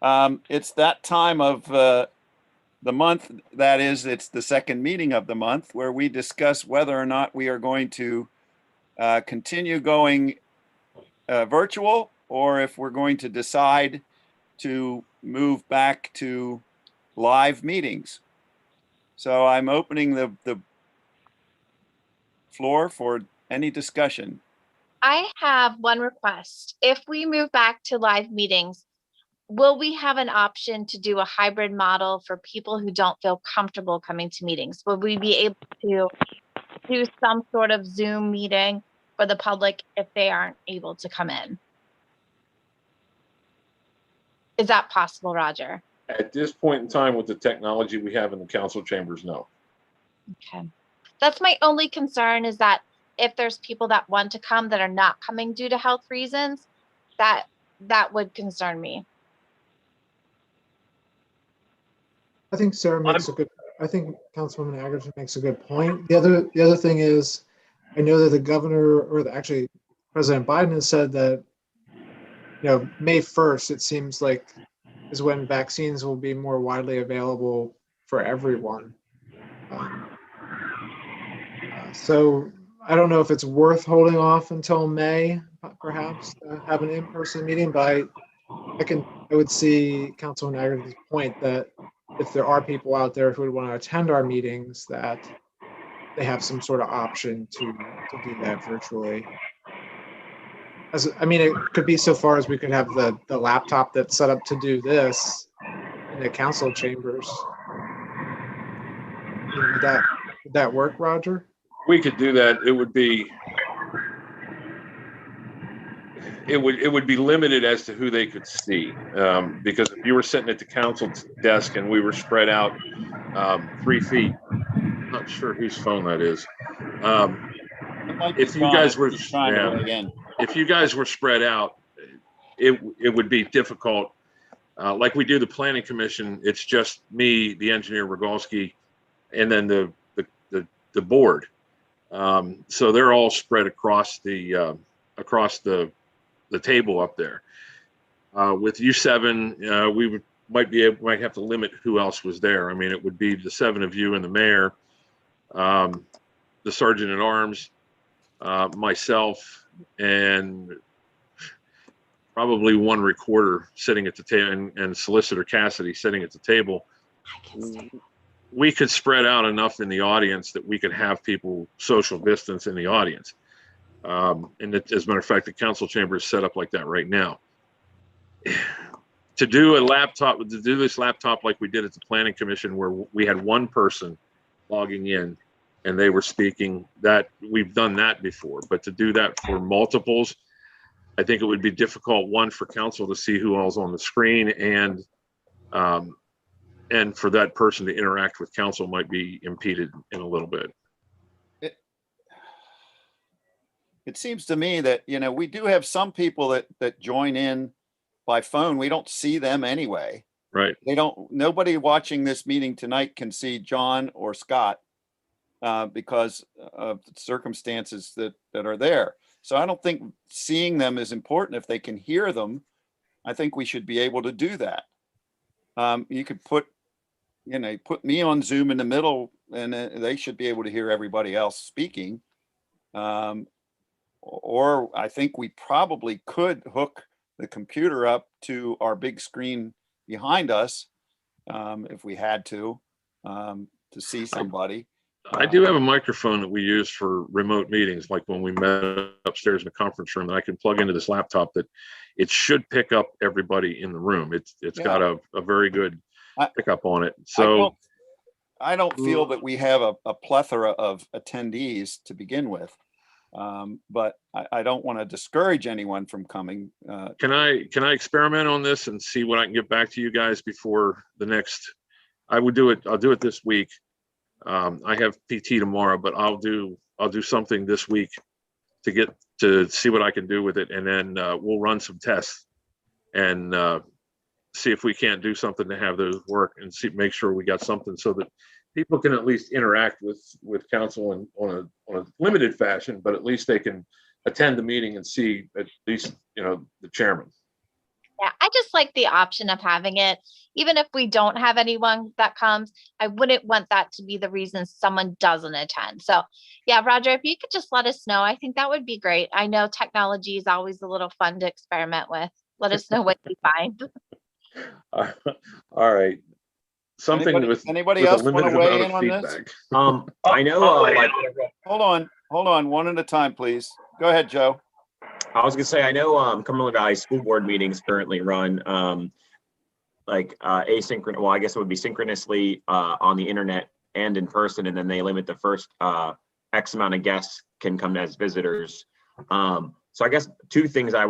It's that time of the month, that is, it's the second meeting of the month, where we discuss whether or not we are going to continue going virtual, or if we're going to decide to move back to live meetings. So I'm opening the floor for any discussion. I have one request. If we move back to live meetings, will we have an option to do a hybrid model for people who don't feel comfortable coming to meetings? Will we be able to do some sort of Zoom meeting for the public if they aren't able to come in? Is that possible, Roger? At this point in time, with the technology we have in the council chambers, no. Okay. That's my only concern, is that if there's people that want to come that are not coming due to health reasons, that would concern me. I think Sarah makes a good. I think Councilwoman Agerton makes a good point. The other thing is, I know that the governor, or actually President Biden, has said that, you know, May 1st, it seems like, is when vaccines will be more widely available for everyone. So I don't know if it's worth holding off until May, perhaps, to have an in-person meeting, but I would see Councilman Agerton's point that if there are people out there who would want to attend our meetings, that they have some sort of option to do that virtually. I mean, it could be so far as we could have the laptop that's set up to do this in the council chambers. Would that work, Roger? We could do that. It would be limited as to who they could see, because if you were sitting at the council desk and we were spread out 3 feet, I'm not sure whose phone that is. If you guys were if you guys were spread out, it would be difficult. Like we do the planning commission, it's just me, the engineer Rogalski, and then the board. So they're all spread across the table up there. With U7, we might have to limit who else was there. I mean, it would be the 7 of you and the mayor, the sergeant at arms, myself, and probably one recorder sitting at the table, and Solicitor Cassidy sitting at the table. We could spread out enough in the audience that we could have people social distance in the audience. And as a matter of fact, the council chamber is set up like that right now. To do this laptop like we did at the planning commission, where we had one person logging in and they were speaking, that we've done that before. But to do that for multiples, I think it would be difficult, one, for council to see who all's on the screen, and for that person to interact with council might be impeded in a little bit. It seems to me that, you know, we do have some people that join in by phone. We don't see them anyway. Right. Nobody watching this meeting tonight can see John or Scott because of the circumstances that are there. So I don't think seeing them is important. If they can hear them, I think we should be able to do that. You could put me on Zoom in the middle, and they should be able to hear everybody else speaking. Or I think we probably could hook the computer up to our big screen behind us if we had to see somebody. I do have a microphone that we use for remote meetings, like when we met upstairs in the conference room, that I can plug into this laptop, that it should pick up everybody in the room. It's got a very good pick up on it. I So don't- I don't feel that we have a plethora of attendees to begin with. But I don't want to discourage anyone from coming. can I experiment on this and see what I can get back to you guys before the next? I'll do it this week. I have PT tomorrow, but I'll do something this week to get to see what I can do with it, and then we'll run some tests and see if we can't do something to have those work, and make sure we got something so that people can at least interact with council on a limited fashion, but at least they can attend the meeting and see at least, the chairman. Yeah, I just like the option of having it. Even if we don't have anyone that comes, I wouldn't want that to be the reason someone doesn't attend. So yeah, Roger, if you could just let us know, I think that would be great. I know technology is always a little fun to experiment with. Let us know what you find. All right. Something anybody with else a want limited to weigh amount in of on this? feedback. I know, Hold on, one at a time, please. Go ahead, Joe. I was gonna say, I know Cumberland Valley School Board meetings currently run asynchronous, well, I guess it would be synchronously on the internet and in person, and then they limit the first X amount of guests can come as visitors. So I guess two things I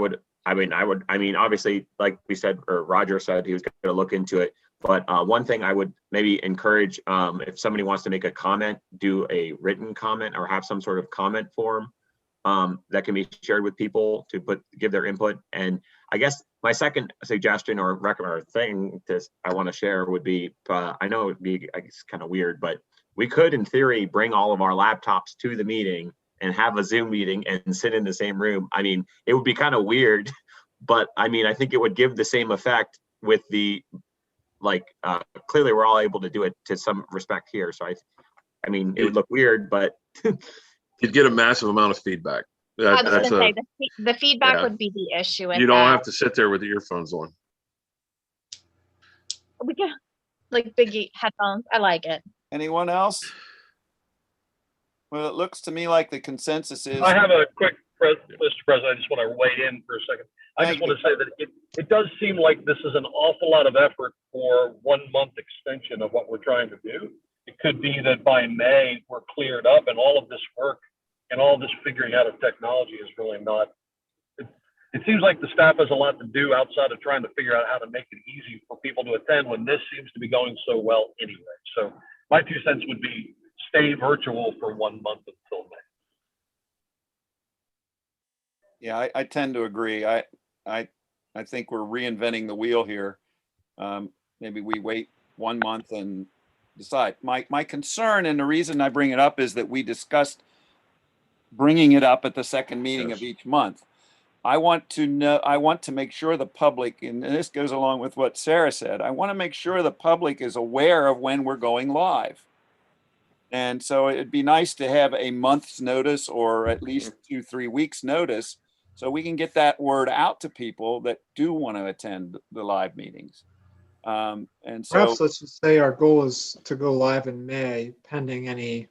mean, obviously, like we said, or Roger said, he was gonna look into it. But one thing I would maybe encourage, if somebody wants to make a comment, do a written comment or have some sort of comment form that can be shared with people to give their input. And I guess my second suggestion or thing I want to share would be, I know it would be, I guess, kind of weird, but we could, in theory, bring all of our laptops to the meeting and have a Zoom meeting and sit in the same room. I mean, it would be kind of weird, but I mean, I think it would give the same effect with the, clearly we're all able to do it to some respect here. So I mean, it would look weird, but you'd get a massive amount of feedback. I was going to say the feedback would be the issue. You don't have to sit there with the earphones on. We can like big headphones. I like it. Anyone else? Well, it looks to me like the consensus is. I have a quick, Mr. President, I just want to weigh in for a second. I just want to say that it does seem like this is an awful lot of effort for 1 month extension of what we're trying to do. It could be that by May we're cleared up and all of this work and all this figuring out of technology is really not. It seems like the staff has a lot to do outside of trying to figure out how to make it easy for people to attend when this seems to be going so well anyway. So my 2 cents would be stay virtual for 1 month until May. Yeah, I tend to agree. I think we're reinventing the wheel here. Maybe we wait 1 month and decide. My concern, and the reason I bring it up, is that we discussed bringing it up at the second meeting of each month. I want to make sure the public, and this goes along with what Sarah said, I want to make sure the public is aware of when we're going live. And so it'd be nice to have a month's notice or at least 2-3 weeks notice so we can get that word out to people that do want to attend the live meetings. And so Perhaps let's just say our goal is to go live in May, pending any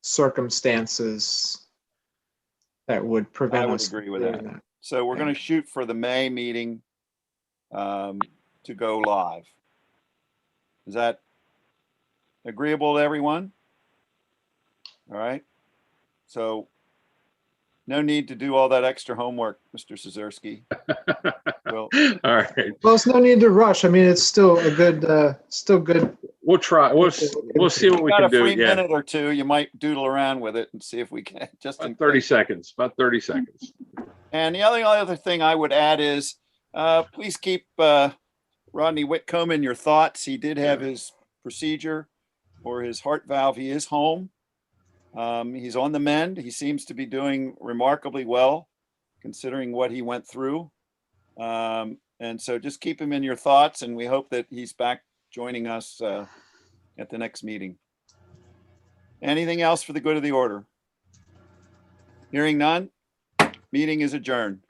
circumstances that would prevent I would us agree with from doing that. So we're going to shoot for the May meeting to go live. Is that agreeable to everyone? All right. So no need to do all that extra homework, Mr. Szewski. All right. Well, it's no need to rush. I mean, it's still a good, We'll try. We'll see what we got can a do. free Yeah. minute or two. You might doodle around with it and see if we can. Just in About 30 case. seconds. About 30 seconds. And the only other thing I would add is, please keep Rodney Whitcomb in your thoughts. He did have his procedure for his heart valve. He is home. He's on the mend. He seems to be doing remarkably well, considering what he went through. And so just keep him in your thoughts, and we hope that he's back joining us at the next meeting. Anything else for the good of the order? Hearing none, meeting is adjourned.